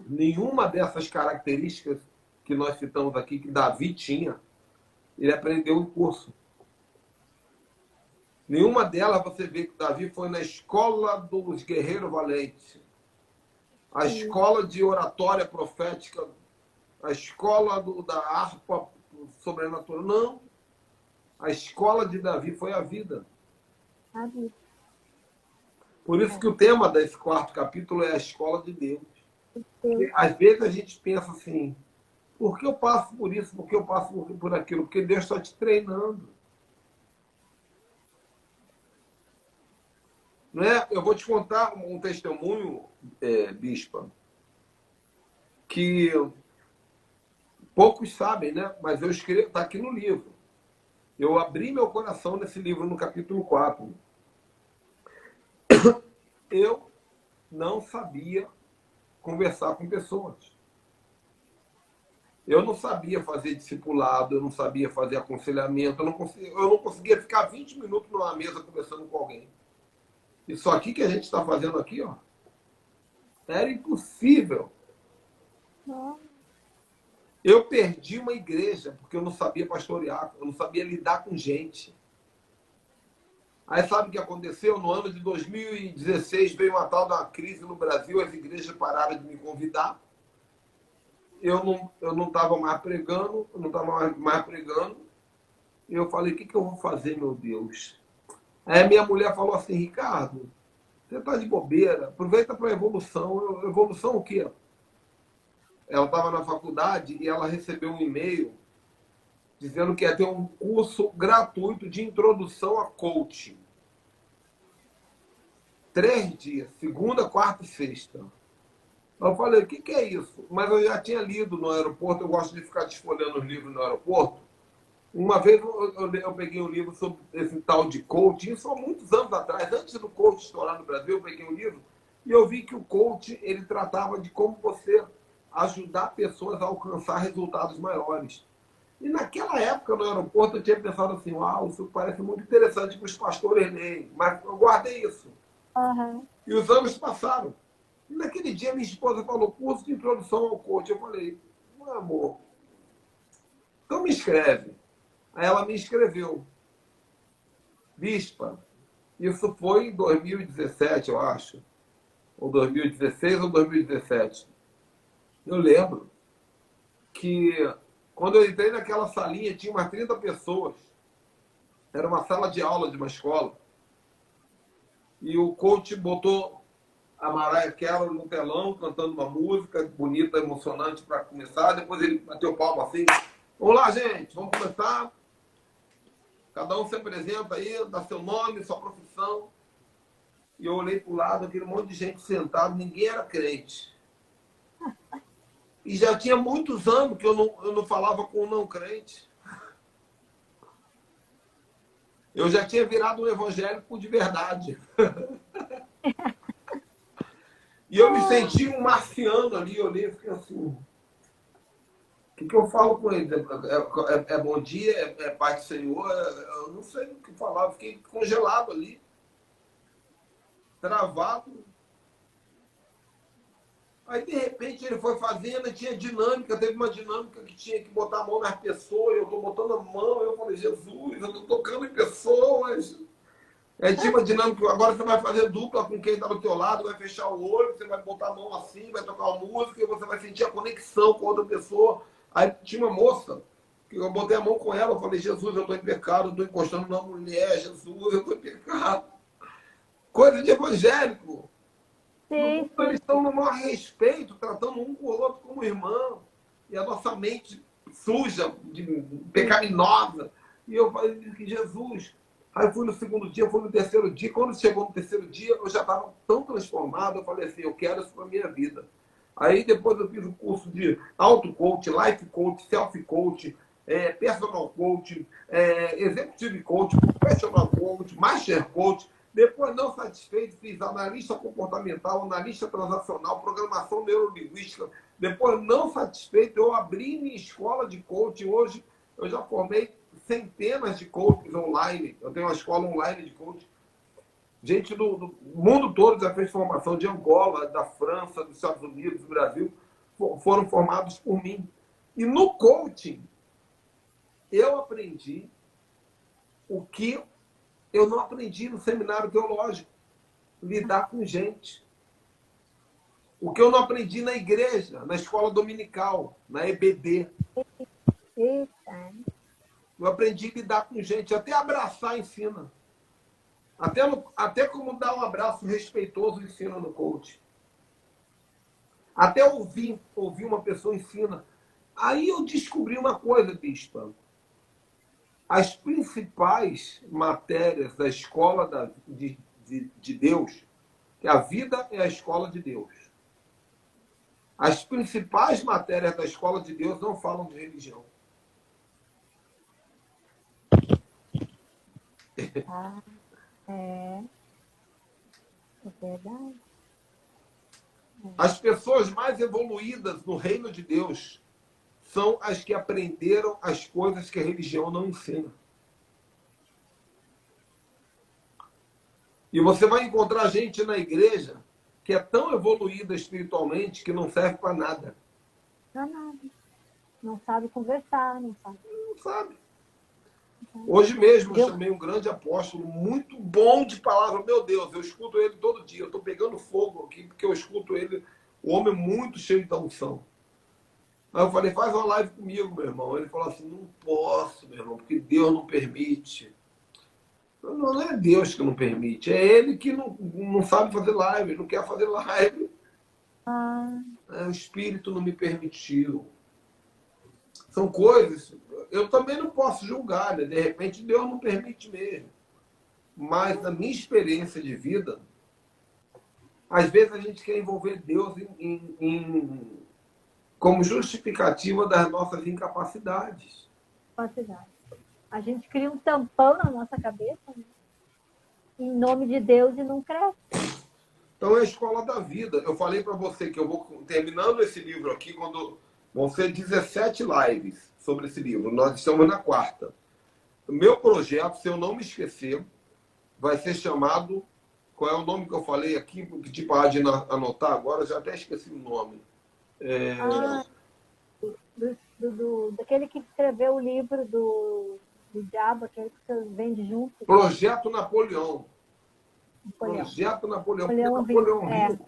nenhuma dessas características que nós citamos aqui, que Davi tinha, Ele aprendeu o curso. Nenhuma delas você vê que Davi foi na escola dos guerreiros valentes, a escola de oratória profética, a escola da harpa sobrenatural. Não. A escola de Davi foi a vida. A vida. Por isso que o tema desse 4º capítulo é a escola de Deus. Deus. Às vezes a gente pensa assim, por que eu passo por isso? Por que eu passo por aquilo? Porque Deus está te treinando. Não é? Eu vou te contar um testemunho, Bispa, que poucos sabem, né? Mas eu escrevo, está aqui no livro. Eu abri meu coração nesse livro, no capítulo 4. Eu não sabia conversar com pessoas. Eu não sabia fazer discipulado, eu não sabia fazer aconselhamento, eu não conseguia ficar 20 minutos numa mesa conversando com alguém. Isso aqui que a gente está fazendo aqui, ó, era impossível. Eu perdi uma igreja porque eu não sabia pastorear, eu não sabia lidar com gente. Aí sabe o que aconteceu? No ano de 2016 veio uma tal da crise no Brasil, as igrejas pararam de me convidar. Eu não estava mais pregando, E eu falei, o que eu vou fazer, meu Deus? Aí minha mulher falou assim, Ricardo, você está de bobeira, aproveita para a evolução. Evolução o quê? Ela estava na faculdade e ela recebeu um e-mail dizendo que ia ter um curso gratuito de introdução a coaching. 3 dias, segunda, quarta e sexta. Eu falei, o que é isso? Mas eu já tinha lido no aeroporto, eu gosto de ficar desfolhando os livros no aeroporto. Uma vez eu peguei um livro sobre esse tal de coaching, isso há muitos anos atrás, antes do coaching estourar no Brasil, eu peguei um livro e eu vi que o coaching, ele tratava de como você ajudar pessoas a alcançar resultados maiores. E naquela época, no aeroporto, eu tinha pensado assim, uau, isso parece muito interessante para os pastores lerem, mas eu guardei isso. Uhum. E os anos passaram. E naquele dia, minha esposa falou, curso de introdução ao coaching. Eu falei, meu amor, então me inscreve. Aí ela me inscreveu. Bispa, isso foi em 2017, eu acho. Ou 2016 ou 2017. Eu lembro que quando eu entrei naquela salinha, tinha umas 30 pessoas. Era uma sala de aula de uma escola. E o coach botou a Mariah Carey no telão, cantando uma música bonita, emocionante para começar. Depois ele bateu palma assim. Vamos lá, gente, vamos começar. Cada um se apresenta aí, dá seu nome, sua profissão. E eu olhei para o lado, aquele monte de gente sentado, ninguém era crente. E já tinha muitos anos que eu não falava com um não crente. Eu já tinha virado um evangélico de verdade. E eu me senti um marciano ali, eu olhei e fiquei assim... O que eu falo com ele? É bom dia? É Pai do Senhor? Eu não sei o que falar, eu fiquei congelado ali. Travado. Aí, de repente, ele foi fazendo, tinha dinâmica, teve uma dinâmica que tinha que botar a mão nas pessoas, eu estou botando a mão, eu falei, Jesus, eu estou tocando em pessoas. É tipo a dinâmica, agora você vai fazer dupla com quem está do teu lado, vai fechar o olho, você vai botar a mão assim, vai tocar uma música, e você vai sentir a conexão com outra pessoa. Aí tinha uma moça, que eu botei a mão com ela, eu falei, Jesus, eu estou em pecado, eu estou encostando na mulher, Jesus, eu estou em pecado. Coisa de evangélico. Sim, Eles estão no maior respeito, tratando um com o outro como irmão. E a nossa mente suja, pecaminosa. E eu falei que Jesus... Aí eu fui no segundo dia, fui no terceiro dia. Quando chegou no terceiro dia, eu já estava tão transformado. Eu falei assim, eu quero isso para a minha vida. Aí depois eu fiz o curso de auto-coach, life coach, self-coach, personal coach, executive coach, professional coach, master coach. Depois, não satisfeito, fiz analista comportamental, analista transacional, programação neurolinguística. Depois, não satisfeito, eu abri minha escola de coaching. Hoje, eu já formei centenas de coaches online. Eu tenho uma escola online de coaching. Gente do mundo todo já fez formação, de Angola, da França, dos Estados Unidos, do Brasil, foram formados por mim. E no coaching, eu aprendi o que eu não aprendi no seminário teológico, lidar com gente. O que eu não aprendi na igreja, na escola dominical, na EBD. Eita. Eu aprendi a lidar com gente, até abraçar ensina. Até como dar um abraço respeitoso ensina no coach. Até ouvir uma pessoa ensina. Aí eu descobri uma coisa, Bispa. As principais matérias da escola de Deus, que a vida é a escola de Deus. As principais matérias da escola de Deus não falam de religião. Ah, é verdade. As pessoas mais evoluídas no reino de Deus são as que aprenderam as coisas que a religião não ensina. E você vai encontrar gente na igreja que é tão evoluída espiritualmente que não serve para nada. Não, nada. Não sabe conversar, não sabe. Não sabe. Hoje mesmo eu chamei um grande apóstolo, muito bom de palavra. Meu Deus, eu escuto ele todo dia. Eu estou pegando fogo aqui, porque eu escuto ele, o homem muito cheio de unção. Aí eu falei, faz uma live comigo, meu irmão. Ele falou assim, não posso, meu irmão, porque Deus não permite. Não é Deus que não permite, é ele que não sabe fazer live, não quer fazer live. O Espírito não me permitiu. São coisas, eu também não posso julgar, né? De repente Deus não permite mesmo. Mas na minha experiência de vida, às vezes a gente quer envolver Deus como justificativa das nossas incapacidades. A gente cria um tampão na nossa cabeça, né? Em nome de Deus, e não cresce. Então é a escola da vida. Eu falei para você que eu vou terminando esse livro aqui, quando vão ser 17 lives sobre esse livro. Nós estamos na 4ª. O meu projeto, se eu não me esquecer, vai ser chamado... Qual é o nome que eu falei aqui? Que tipo a de anotar agora, eu já até esqueci o nome. Daquele que escreveu o livro do diabo, aquele que você vende junto. Projeto Napoleão. Projeto Napoleão. Napoleão Hill.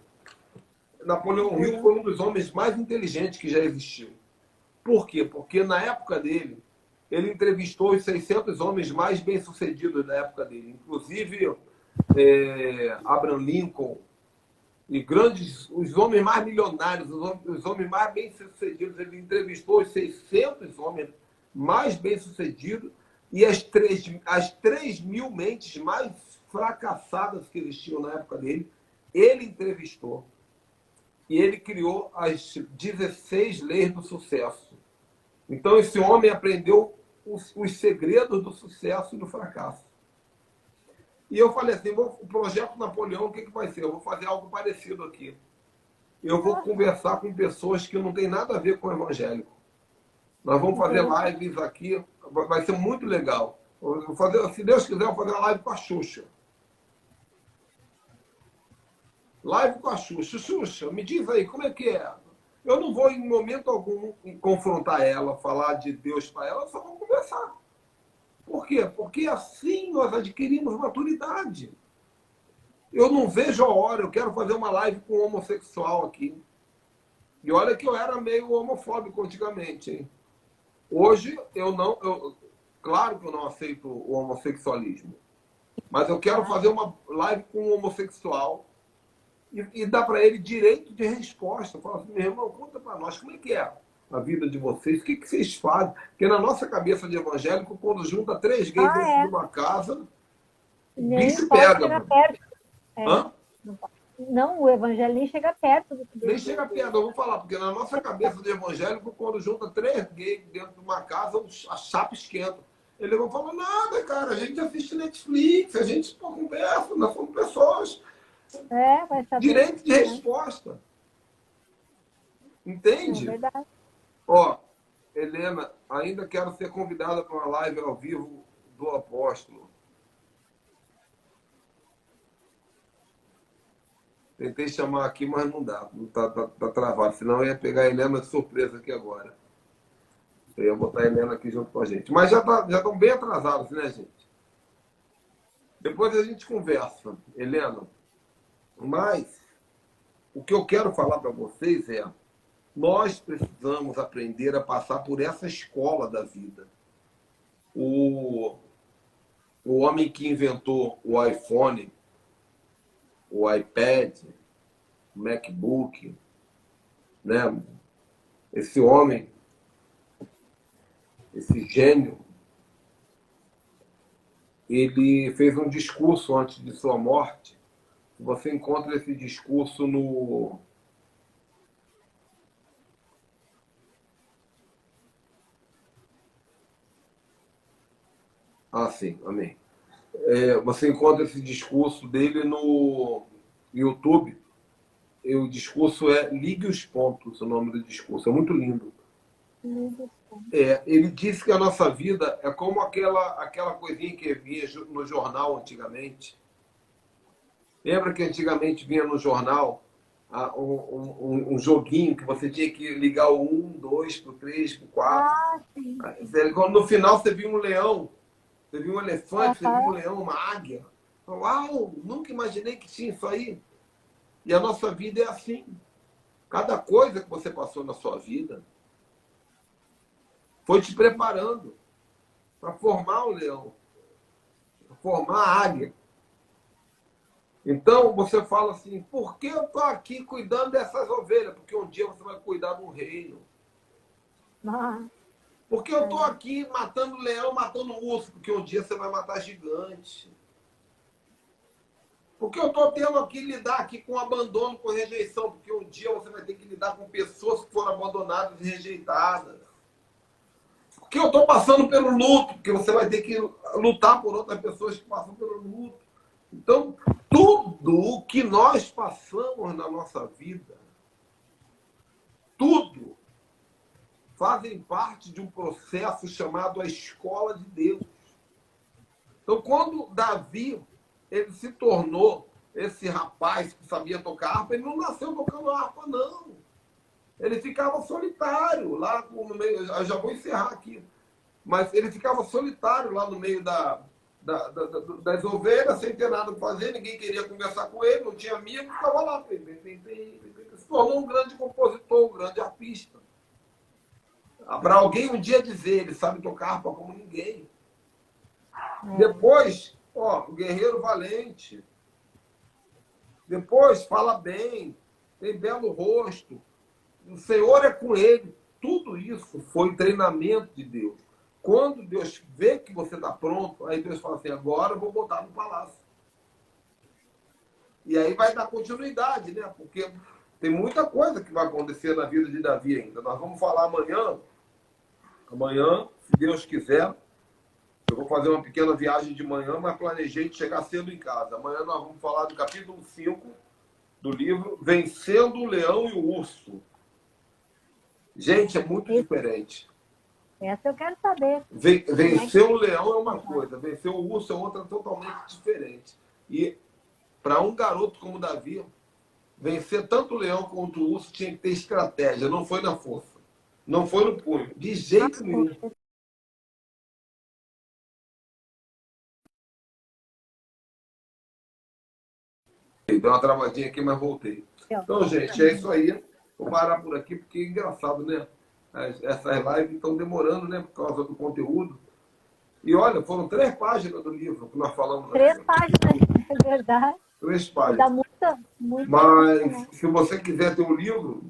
Napoleão Hill foi um dos homens mais inteligentes que já existiu. Por quê? Porque na época dele, ele entrevistou os 600 homens mais bem-sucedidos da época dele. Inclusive, Abraham Lincoln e os homens mais milionários, os homens mais bem-sucedidos. Ele entrevistou os 600 homens mais bem-sucedidos e as 3.000 mentes mais fracassadas que existiam na época dele. Ele entrevistou. E ele criou as 16 leis do sucesso. Então, esse homem aprendeu os segredos do sucesso e do fracasso. E eu falei assim, o projeto Napoleão, o que vai ser? Eu vou fazer algo parecido aqui. Eu vou conversar com pessoas que não têm nada a ver com o evangélico. Nós vamos fazer lives aqui, vai ser muito legal. Se Deus quiser, eu vou fazer uma live com a Xuxa. Live com a Xuxa. Xuxa, me diz aí, como é que é? Eu não vou, em momento algum, confrontar ela, falar de Deus para ela, só vou conversar. Por quê? Porque assim nós adquirimos maturidade. Eu não vejo a hora, eu quero fazer uma live com um homossexual aqui. E olha que eu era meio homofóbico antigamente, hein? Hoje, claro que eu não aceito o homossexualismo. Mas eu quero fazer uma live com um homossexual e dar para ele direito de resposta. Falar assim, meu irmão, conta para nós, como é que é a vida de vocês? O que vocês fazem? Porque na nossa cabeça de evangélico, quando junta 3 gays dentro de uma casa, o bicho pega. Não, o evangelho nem chega perto do que nem chega perto, eu vou falar, porque na nossa cabeça de evangélico, quando junta 3 gays dentro de uma casa, a chapa esquenta. Eles vão falar, nada, cara, a gente assiste Netflix, a gente conversa, nós somos pessoas. Vai saber. Direito de resposta. Entende? É verdade. Ó, Helena, ainda quero ser convidada para uma live ao vivo do apóstolo. Tentei chamar aqui, mas não dá. Tá travado. Senão eu ia pegar a Helena de surpresa aqui agora. Eu ia botar a Helena aqui junto com a gente. Mas já estão bem atrasados, né, gente? Depois a gente conversa, Helena. Mas o que eu quero falar para vocês é: nós precisamos aprender a passar por essa escola da vida. O homem que inventou o iPhone, o iPad, o MacBook, né? Esse homem, esse gênio, ele fez um discurso antes de sua morte. Você encontra esse discurso no... Ah, sim, amém. Você encontra esse discurso dele no YouTube. E o discurso é Ligue os Pontos, o nome do discurso. É muito lindo. Ele disse que a nossa vida é como aquela coisinha que vinha no jornal antigamente. Lembra que antigamente vinha no jornal um joguinho que você tinha que ligar o 1, 2, pro 3, pro 4. Ah, sim. Quando no final você viu um leão, você viu um elefante, você viu um leão, uma águia. Uau, nunca imaginei que tinha isso aí. E a nossa vida é assim. Cada coisa que você passou na sua vida foi te preparando para formar o leão, para formar a águia. Então você fala assim: por que eu estou aqui cuidando dessas ovelhas? Porque um dia você vai cuidar de um reino. Por que eu estou aqui matando leão, matando urso? Porque um dia você vai matar gigante. Por que eu estou tendo que lidar aqui com abandono, com rejeição? Porque um dia você vai ter que lidar com pessoas que foram abandonadas e rejeitadas. Por que eu estou passando pelo luto? Porque você vai ter que lutar por outras pessoas que passam pelo luto. Então, tudo o que nós passamos na nossa vida, tudo, fazem parte de um processo chamado a escola de Deus. Então, quando Davi ele se tornou esse rapaz que sabia tocar harpa, ele não nasceu tocando harpa, não. Ele ficava solitário lá no meio. Eu já vou encerrar aqui. Mas ele ficava solitário lá no meio das ovelhas, sem ter nada para fazer, ninguém queria conversar com ele, não tinha amigo, ficava lá. Se tornou um grande compositor, um grande artista. Para alguém um dia dizer, ele sabe tocar harpa como ninguém. Depois, o guerreiro valente. Depois, fala bem, tem belo rosto. O Senhor é com ele. Tudo isso foi treinamento de Deus. Quando Deus vê que você está pronto, aí Deus fala assim: agora eu vou botar no palácio. E aí vai dar continuidade, né? Porque tem muita coisa que vai acontecer na vida de Davi ainda. Nós vamos falar amanhã. Amanhã, se Deus quiser, eu vou fazer uma pequena viagem de manhã, mas planejei de chegar cedo em casa. Amanhã nós vamos falar do capítulo 5 do livro Vencendo o Leão e o Urso. Gente, é muito diferente. Essa eu quero saber. Vencer o leão é uma coisa, vencer o urso é outra totalmente diferente. E para um garoto como Davi, vencer tanto o leão quanto o urso tinha que ter estratégia, não foi na força, não foi no punho, de jeito nenhum. Deu uma travadinha aqui, mas voltei. Então, gente, é isso aí. Vou parar por aqui, porque é engraçado, né? Essas lives estão demorando, né? Por causa do conteúdo. E olha, foram 3 páginas do livro que nós falamos. 3 páginas, é verdade. 3 páginas. Dá muita Mas, se você quiser ter um livro,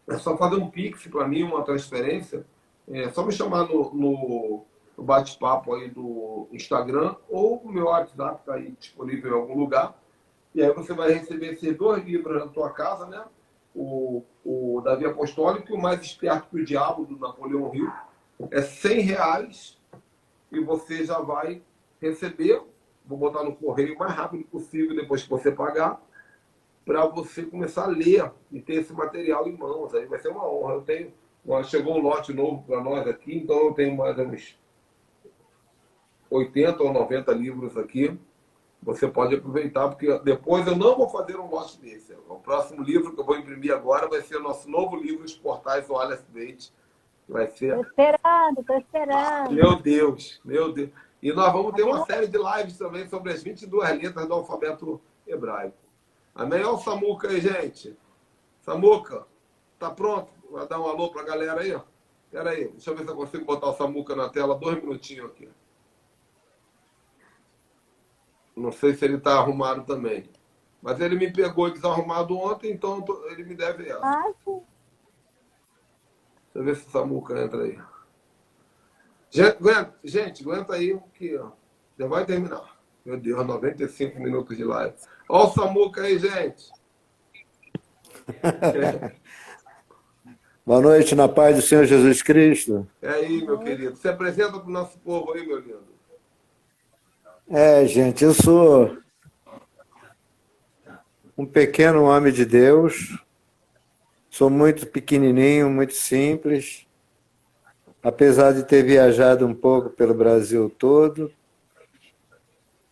é só fazer um Pix para mim, uma transferência. É só me chamar no bate-papo aí do Instagram, ou o meu WhatsApp está aí disponível em algum lugar. E aí você vai receber esses 2 livros na tua casa, né? O Davi Apostólico e o Mais Esperto que o Diabo, do Napoleão Hill. É R$100 e você já vai receber. Vou botar no correio o mais rápido possível depois que você pagar, para você começar a ler e ter esse material em mãos. Aí vai ser uma honra. Chegou um lote novo para nós aqui, então eu tenho mais uns 80 ou 90 livros aqui. Você pode aproveitar, porque depois eu não vou fazer um lote desse. O próximo livro que eu vou imprimir agora vai ser o nosso novo livro, Os Portais do Alice Bates, Vai ser. Tô esperando. Meu Deus, meu Deus. E nós vamos ter uma série de lives também sobre as 22 letras do alfabeto hebraico. Amém? Olha o Samuca aí, gente. Samuca, tá pronto? Vai dar um alô pra galera aí? Espera aí, deixa eu ver se eu consigo botar o Samuca na tela 2 minutinhos aqui. Não sei se ele tá arrumado também. Mas ele me pegou desarrumado ontem, então ele me deve essa. Ah, sim. Deixa eu ver se o Samuca entra aí. Gente, aguenta aí, que ó, já vai terminar. Meu Deus, 95 minutos de live. Olha o Samuca aí, gente. Boa noite, na paz do Senhor Jesus Cristo. É aí, meu querido. Se apresenta para o nosso povo aí, meu lindo. Gente, eu sou um pequeno homem de Deus, sou muito pequenininho, muito simples, apesar de ter viajado um pouco pelo Brasil todo,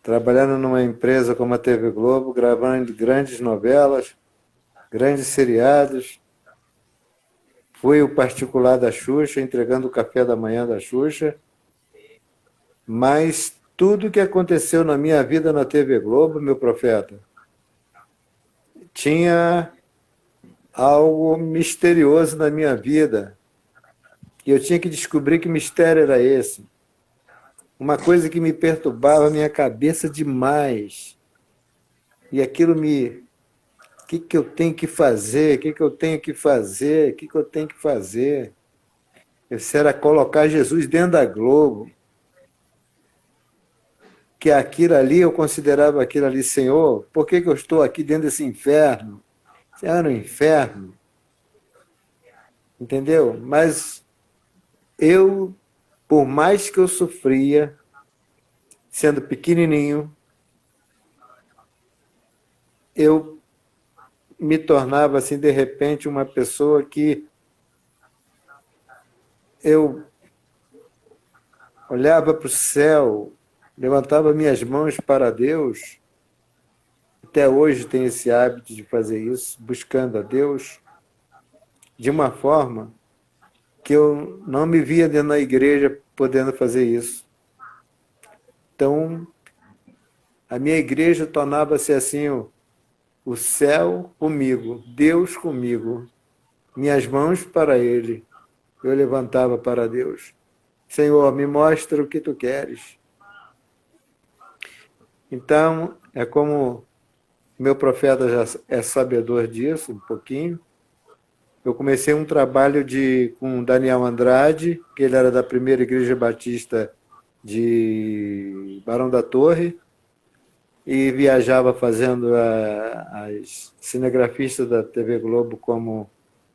trabalhando numa empresa como a TV Globo, gravando grandes novelas, grandes seriados. Fui o particular da Xuxa, entregando o café da manhã da Xuxa, mas tudo que aconteceu na minha vida na TV Globo, meu profeta, tinha algo misterioso na minha vida. E eu tinha que descobrir que mistério era esse. Uma coisa que me perturbava a minha cabeça demais. E aquilo me... O que eu tenho que fazer? O que eu tenho que fazer? O que eu tenho que fazer? Isso era colocar Jesus dentro da Globo. Que aquilo ali, eu considerava aquilo ali, Senhor, por que eu estou aqui dentro desse inferno? Você era no inferno. Entendeu? Mas eu, por mais que eu sofria, sendo pequenininho, eu me tornava, assim, de repente, uma pessoa que eu olhava para o céu, levantava minhas mãos para Deus. Até hoje tenho esse hábito de fazer isso, buscando a Deus, de uma forma que eu não me via dentro da igreja podendo fazer isso. Então, a minha igreja tornava-se assim, o céu comigo, Deus comigo, minhas mãos para Ele. Eu levantava para Deus. Senhor, me mostra o que Tu queres. Então, é como meu profeta já é sabedor disso, um pouquinho. Eu comecei um trabalho com Daniel Andrade, que ele era da primeira Igreja Batista de Barão da Torre, e viajava fazendo as cinegrafistas da TV Globo como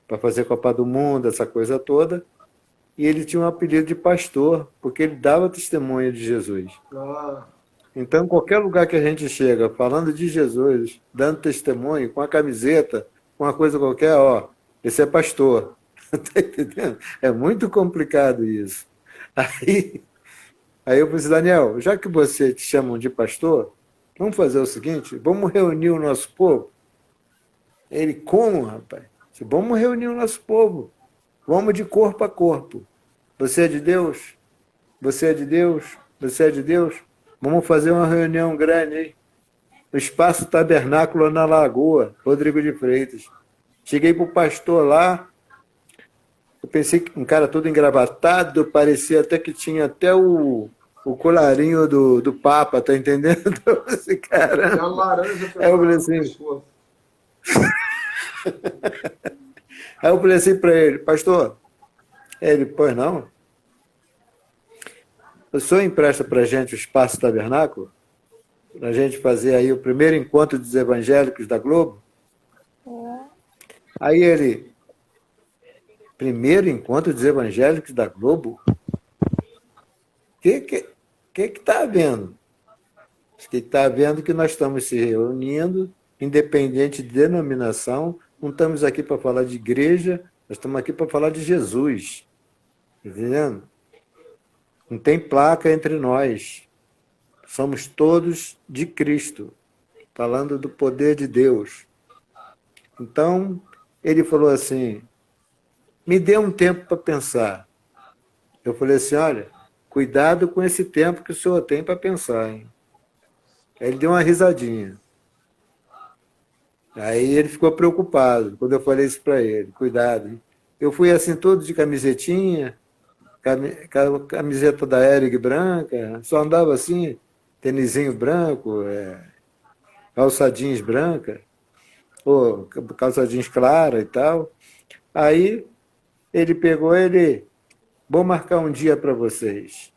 para fazer Copa do Mundo, essa coisa toda. E ele tinha um apelido de pastor, porque ele dava testemunho de Jesus. Então, qualquer lugar que a gente chega, falando de Jesus, dando testemunho, com a camiseta, com uma coisa qualquer, esse é pastor. Está entendendo? É muito complicado isso. Aí eu falei assim, Daniel, já que você te chamam de pastor, vamos fazer o seguinte, vamos reunir o nosso povo. Ele, como, rapaz? Vamos reunir o nosso povo. Vamos de corpo a corpo. Você é de Deus? Você é de Deus? Você é de Deus? Vamos fazer uma reunião grande, hein? No Espaço Tabernáculo na Lagoa, Rodrigo de Freitas. Cheguei pro pastor lá, eu pensei que um cara todo engravatado, parecia até que tinha até o colarinho do Papa, tá entendendo? Esse cara. É a laranja. Aí eu falei assim... Aí eu falei assim para ele, pastor, ele, pois não? O senhor empresta para a gente o Espaço Tabernáculo? Para a gente fazer aí o primeiro encontro dos evangélicos da Globo? Aí ele, primeiro encontro dos evangélicos da Globo? O que está havendo? O que está havendo que nós estamos se reunindo, independente de denominação, não estamos aqui para falar de igreja, nós estamos aqui para falar de Jesus. Entendendo? Não tem placa entre nós. Somos todos de Cristo, falando do poder de Deus. Então, ele falou assim, me dê um tempo para pensar. Eu falei assim, olha, cuidado com esse tempo que o senhor tem para pensar, hein? Aí ele deu uma risadinha. Aí ele ficou preocupado quando eu falei isso para ele, cuidado, hein? Eu fui assim todo de camisetinha, camiseta da Hering branca, só andava assim, tênisinho branco, calça jeans branca, ou calça jeans clara e tal. Aí ele pegou, vou marcar um dia para vocês.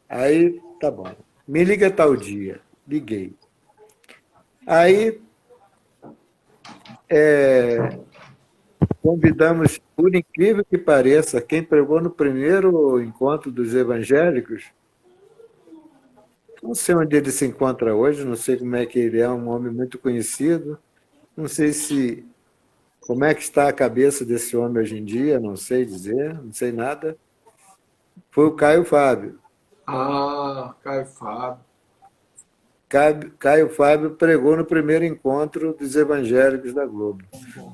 Aí, tá bom. Me liga tal dia. Liguei. Aí, convidamos, por incrível que pareça, quem pregou no primeiro encontro dos evangélicos, não sei onde ele se encontra hoje, não sei como é que ele é, um homem muito conhecido, não sei como é que está a cabeça desse homem hoje em dia, não sei dizer, não sei nada. Foi o Caio Fábio. Caio Fábio. Caio Fábio pregou no primeiro encontro dos evangélicos da Globo.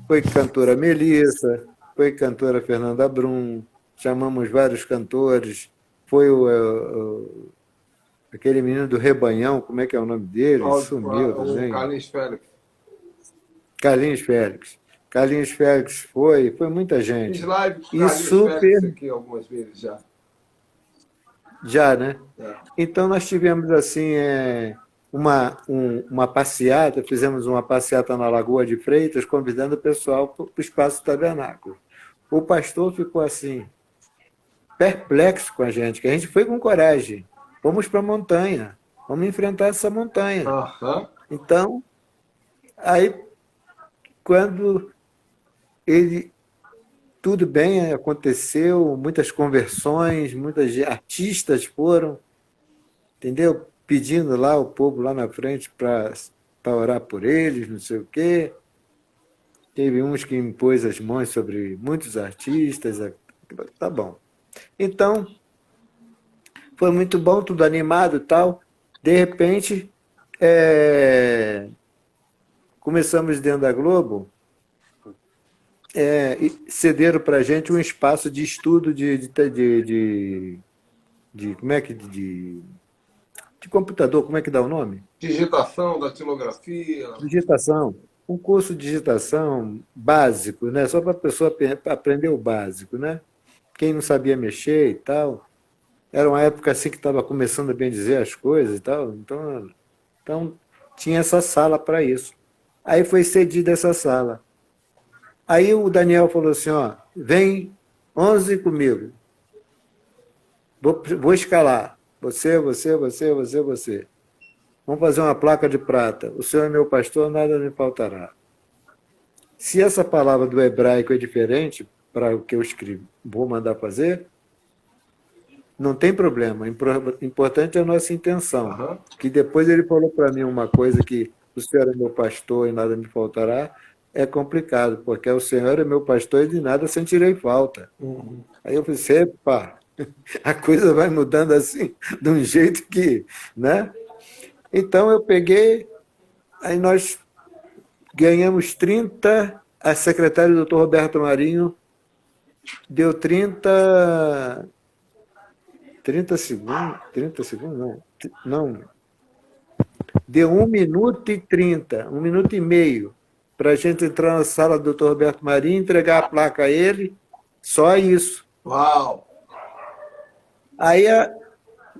Foi cantora Melissa, foi cantora Fernanda Brum, chamamos vários cantores, foi aquele menino do Rebanhão, como é que é o nome dele? Sumiu também. Carlinhos Félix. Carlinhos Félix foi muita gente. Fiz live com E Carlinhos super... Félix aqui algumas vezes já. Já, né? É. Então nós tivemos assim uma passeata, fizemos uma passeata na Lagoa de Freitas, convidando o pessoal para o Espaço Tabernáculo. O pastor ficou assim, perplexo com a gente, que a gente foi com coragem. Vamos para a montanha, vamos enfrentar essa montanha. Uhum. Então, aí, quando tudo bem, aconteceu, muitas conversões, muitos artistas foram, entendeu? Pedindo lá o povo lá na frente para orar por eles, não sei o quê. Teve uns que impôs as mãos sobre muitos artistas. Tá bom. Então, foi muito bom, tudo animado e tal. De repente, começamos dentro da Globo, cederam para a gente um espaço de estudo como é que de computador, como é que dá o nome? Digitação, datilografia. Digitação. Um curso de digitação básico, né? Só para a pessoa aprender o básico, né? Quem não sabia mexer e tal. Era uma época assim que estava começando a bem dizer as coisas e tal. Então tinha essa sala para isso. Aí foi cedida essa sala. Aí o Daniel falou assim, ó, vem 11 comigo. Vou escalar. Você. Vamos fazer uma placa de prata. O Senhor é meu pastor, nada me faltará. Se essa palavra do hebraico é diferente para o que eu escrevo, vou mandar fazer, não tem problema. O importante é a nossa intenção. Uhum. Que depois ele falou para mim uma coisa que o Senhor é meu pastor e nada me faltará, é complicado, porque o Senhor é meu pastor e de nada sentirei falta. Uhum. Aí eu pensei, epa, a coisa vai mudando assim, de um jeito que, né? Então eu peguei, aí nós ganhamos 30, a secretária do Dr. Roberto Marinho deu 30 segundos, não, deu 1 minuto e 30, 1 minuto e meio, para a gente entrar na sala do Dr. Roberto Marinho, entregar a placa a ele, só isso. Uau! Aí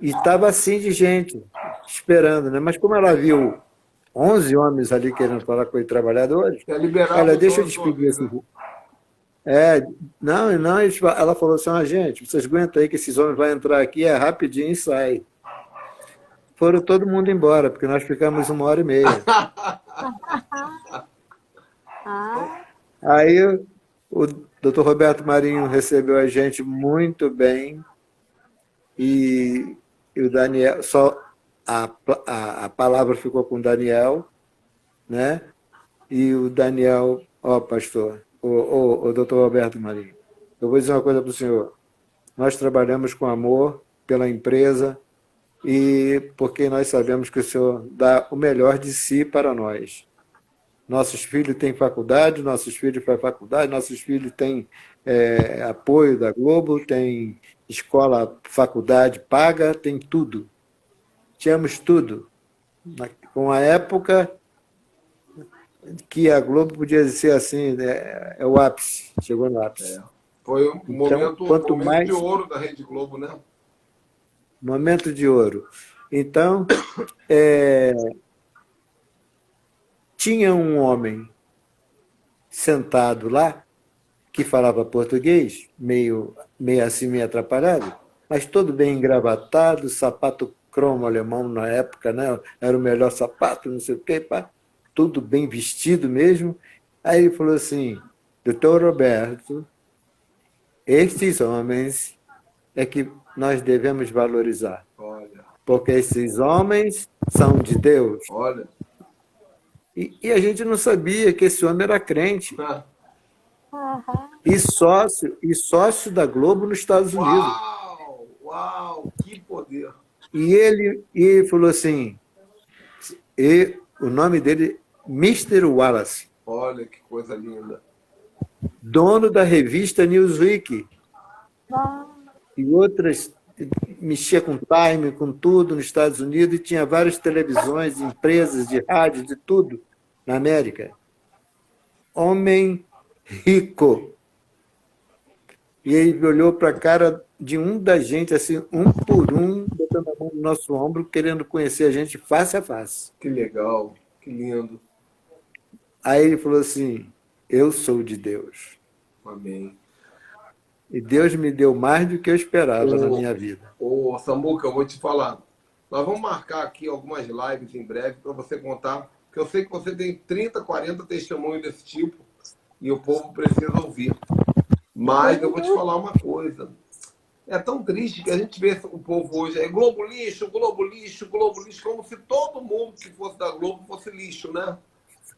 estava assim de gente, esperando, né? Mas como ela viu 11 homens ali querendo falar com os trabalhadores, olha, deixa eu despedir esse... Não, ela falou assim, gente, vocês aguentam aí que esses homens vão entrar aqui, é rapidinho e sai. Foram todo mundo embora, porque nós ficamos 1h30. Aí o Dr. Roberto Marinho recebeu a gente muito bem e o Daniel, só a palavra ficou com o Daniel, né? E o Daniel, pastor, o Dr. Roberto Marinho, eu vou dizer uma coisa para o senhor. Nós trabalhamos com amor pela empresa e porque nós sabemos que o senhor dá o melhor de si para nós. Nossos filhos têm faculdade, nossos filhos têm apoio da Globo, têm escola, faculdade paga, tem tudo. Tínhamos tudo. Com a época que a Globo podia ser assim, é o ápice, chegou no ápice. Foi um Então, quanto momento de mais ouro da Rede Globo, né? momento de ouro. Então, tinha um homem sentado lá que falava português, meio assim, meio atrapalhado, mas todo bem engravatado, sapato cromo alemão na época, né? Era o melhor sapato, não sei o quê, pá, tudo bem vestido mesmo. Aí ele falou assim, doutor Roberto, estes homens é que nós devemos valorizar, Olha, porque esses homens são de Deus. olha. E a gente não sabia que esse homem era crente Aham. e sócio da Globo nos Estados Unidos. Uau! Uau! Que poder! E ele falou assim, o nome dele, Mr. Wallace, Olha que coisa linda. dono da revista Newsweek Ah, e outras, mexia com time, com tudo nos Estados Unidos, e tinha várias televisões, empresas de rádio, de tudo na América. Homem rico. E ele olhou para a cara de um da gente, assim, um por um, botando a mão no nosso ombro, querendo conhecer a gente face a face. Que legal, que lindo. Aí ele falou assim, eu sou de Deus. Amém. E Deus me deu mais do que eu esperava na minha vida. Ô, Samuca, eu vou te falar. Nós vamos marcar aqui algumas lives em breve para você contar, porque eu sei que você tem 30, 40 testemunhos desse tipo e o povo precisa ouvir. Mas eu vou te falar uma coisa. É tão triste que a gente vê o povo hoje, é Globo lixo, Globo lixo, Globo lixo, como se todo mundo que fosse da Globo fosse lixo, né?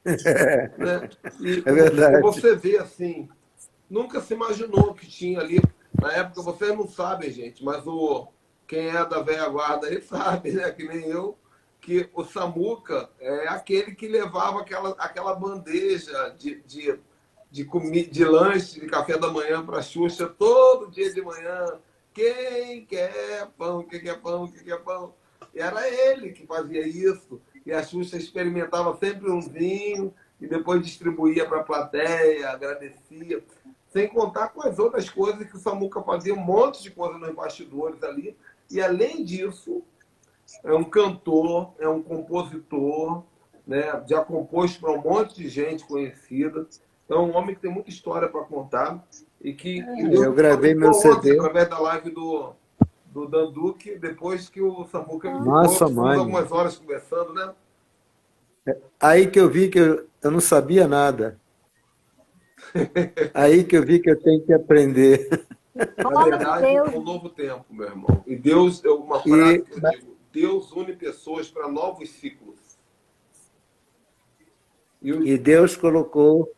Né? E É verdade. você vê assim, nunca se imaginou que tinha ali, na época, vocês não sabem, gente, mas quem é da velha guarda aí sabe, né? Que nem eu, que o Samuca é aquele que levava aquela bandeja de lanche, de café da manhã para a Xuxa todo dia de manhã. Quem quer pão, quem quer pão, quem quer pão? E era ele que fazia isso. E a Xuxa experimentava sempre um vinho e depois distribuía para a plateia, agradecia. Sem contar com as outras coisas que o Samuca fazia, um monte de coisa nos bastidores ali. E além disso, é um cantor, é um compositor, né? Já compôs para um monte de gente conhecida. Então, é um homem que tem muita história para contar. E que eu gravei meu CD. Através da live do Danduque, depois que o Samuca me ligou, Nossa, ficamos mãe. algumas horas conversando, né? Aí que eu vi que eu não sabia nada. Aí que eu vi que eu tenho que aprender. Na verdade, é um novo tempo, meu irmão. E Deus, uma frase que eu digo, Deus une pessoas para novos ciclos. E Deus colocou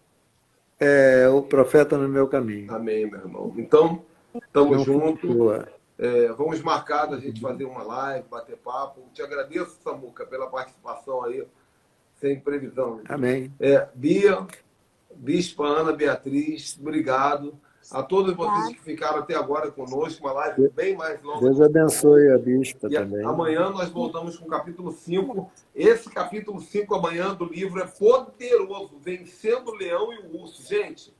o profeta no meu caminho. Amém, meu irmão. Então, estamos juntos. Boa. Vamos marcar da gente fazer uma live, bater papo. Te agradeço, Samuca, pela participação aí, sem previsão. Amém. Bia, Bispa Ana Beatriz, obrigado. A todos vocês que ficaram até agora conosco, uma live bem mais longa. Deus abençoe a Bispa também. Amanhã nós voltamos com o capítulo 5. Esse capítulo 5 amanhã do livro é poderoso, vencendo o leão e o urso. Gente,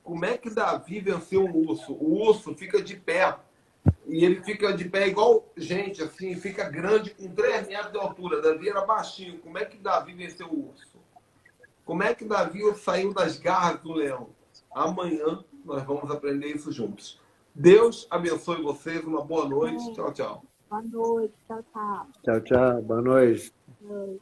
como é que Davi venceu um urso? O urso fica de pé. E ele fica de pé igual gente, assim, fica grande, com 3 metros de altura. Davi era baixinho. Como é que Davi venceu o urso? Como é que Davi saiu das garras do leão? Amanhã nós vamos aprender isso juntos. Deus abençoe vocês. Uma boa noite. Tchau, tchau. boa noite. Tchau, tchau. Tchau, tchau. Boa noite. Boa noite.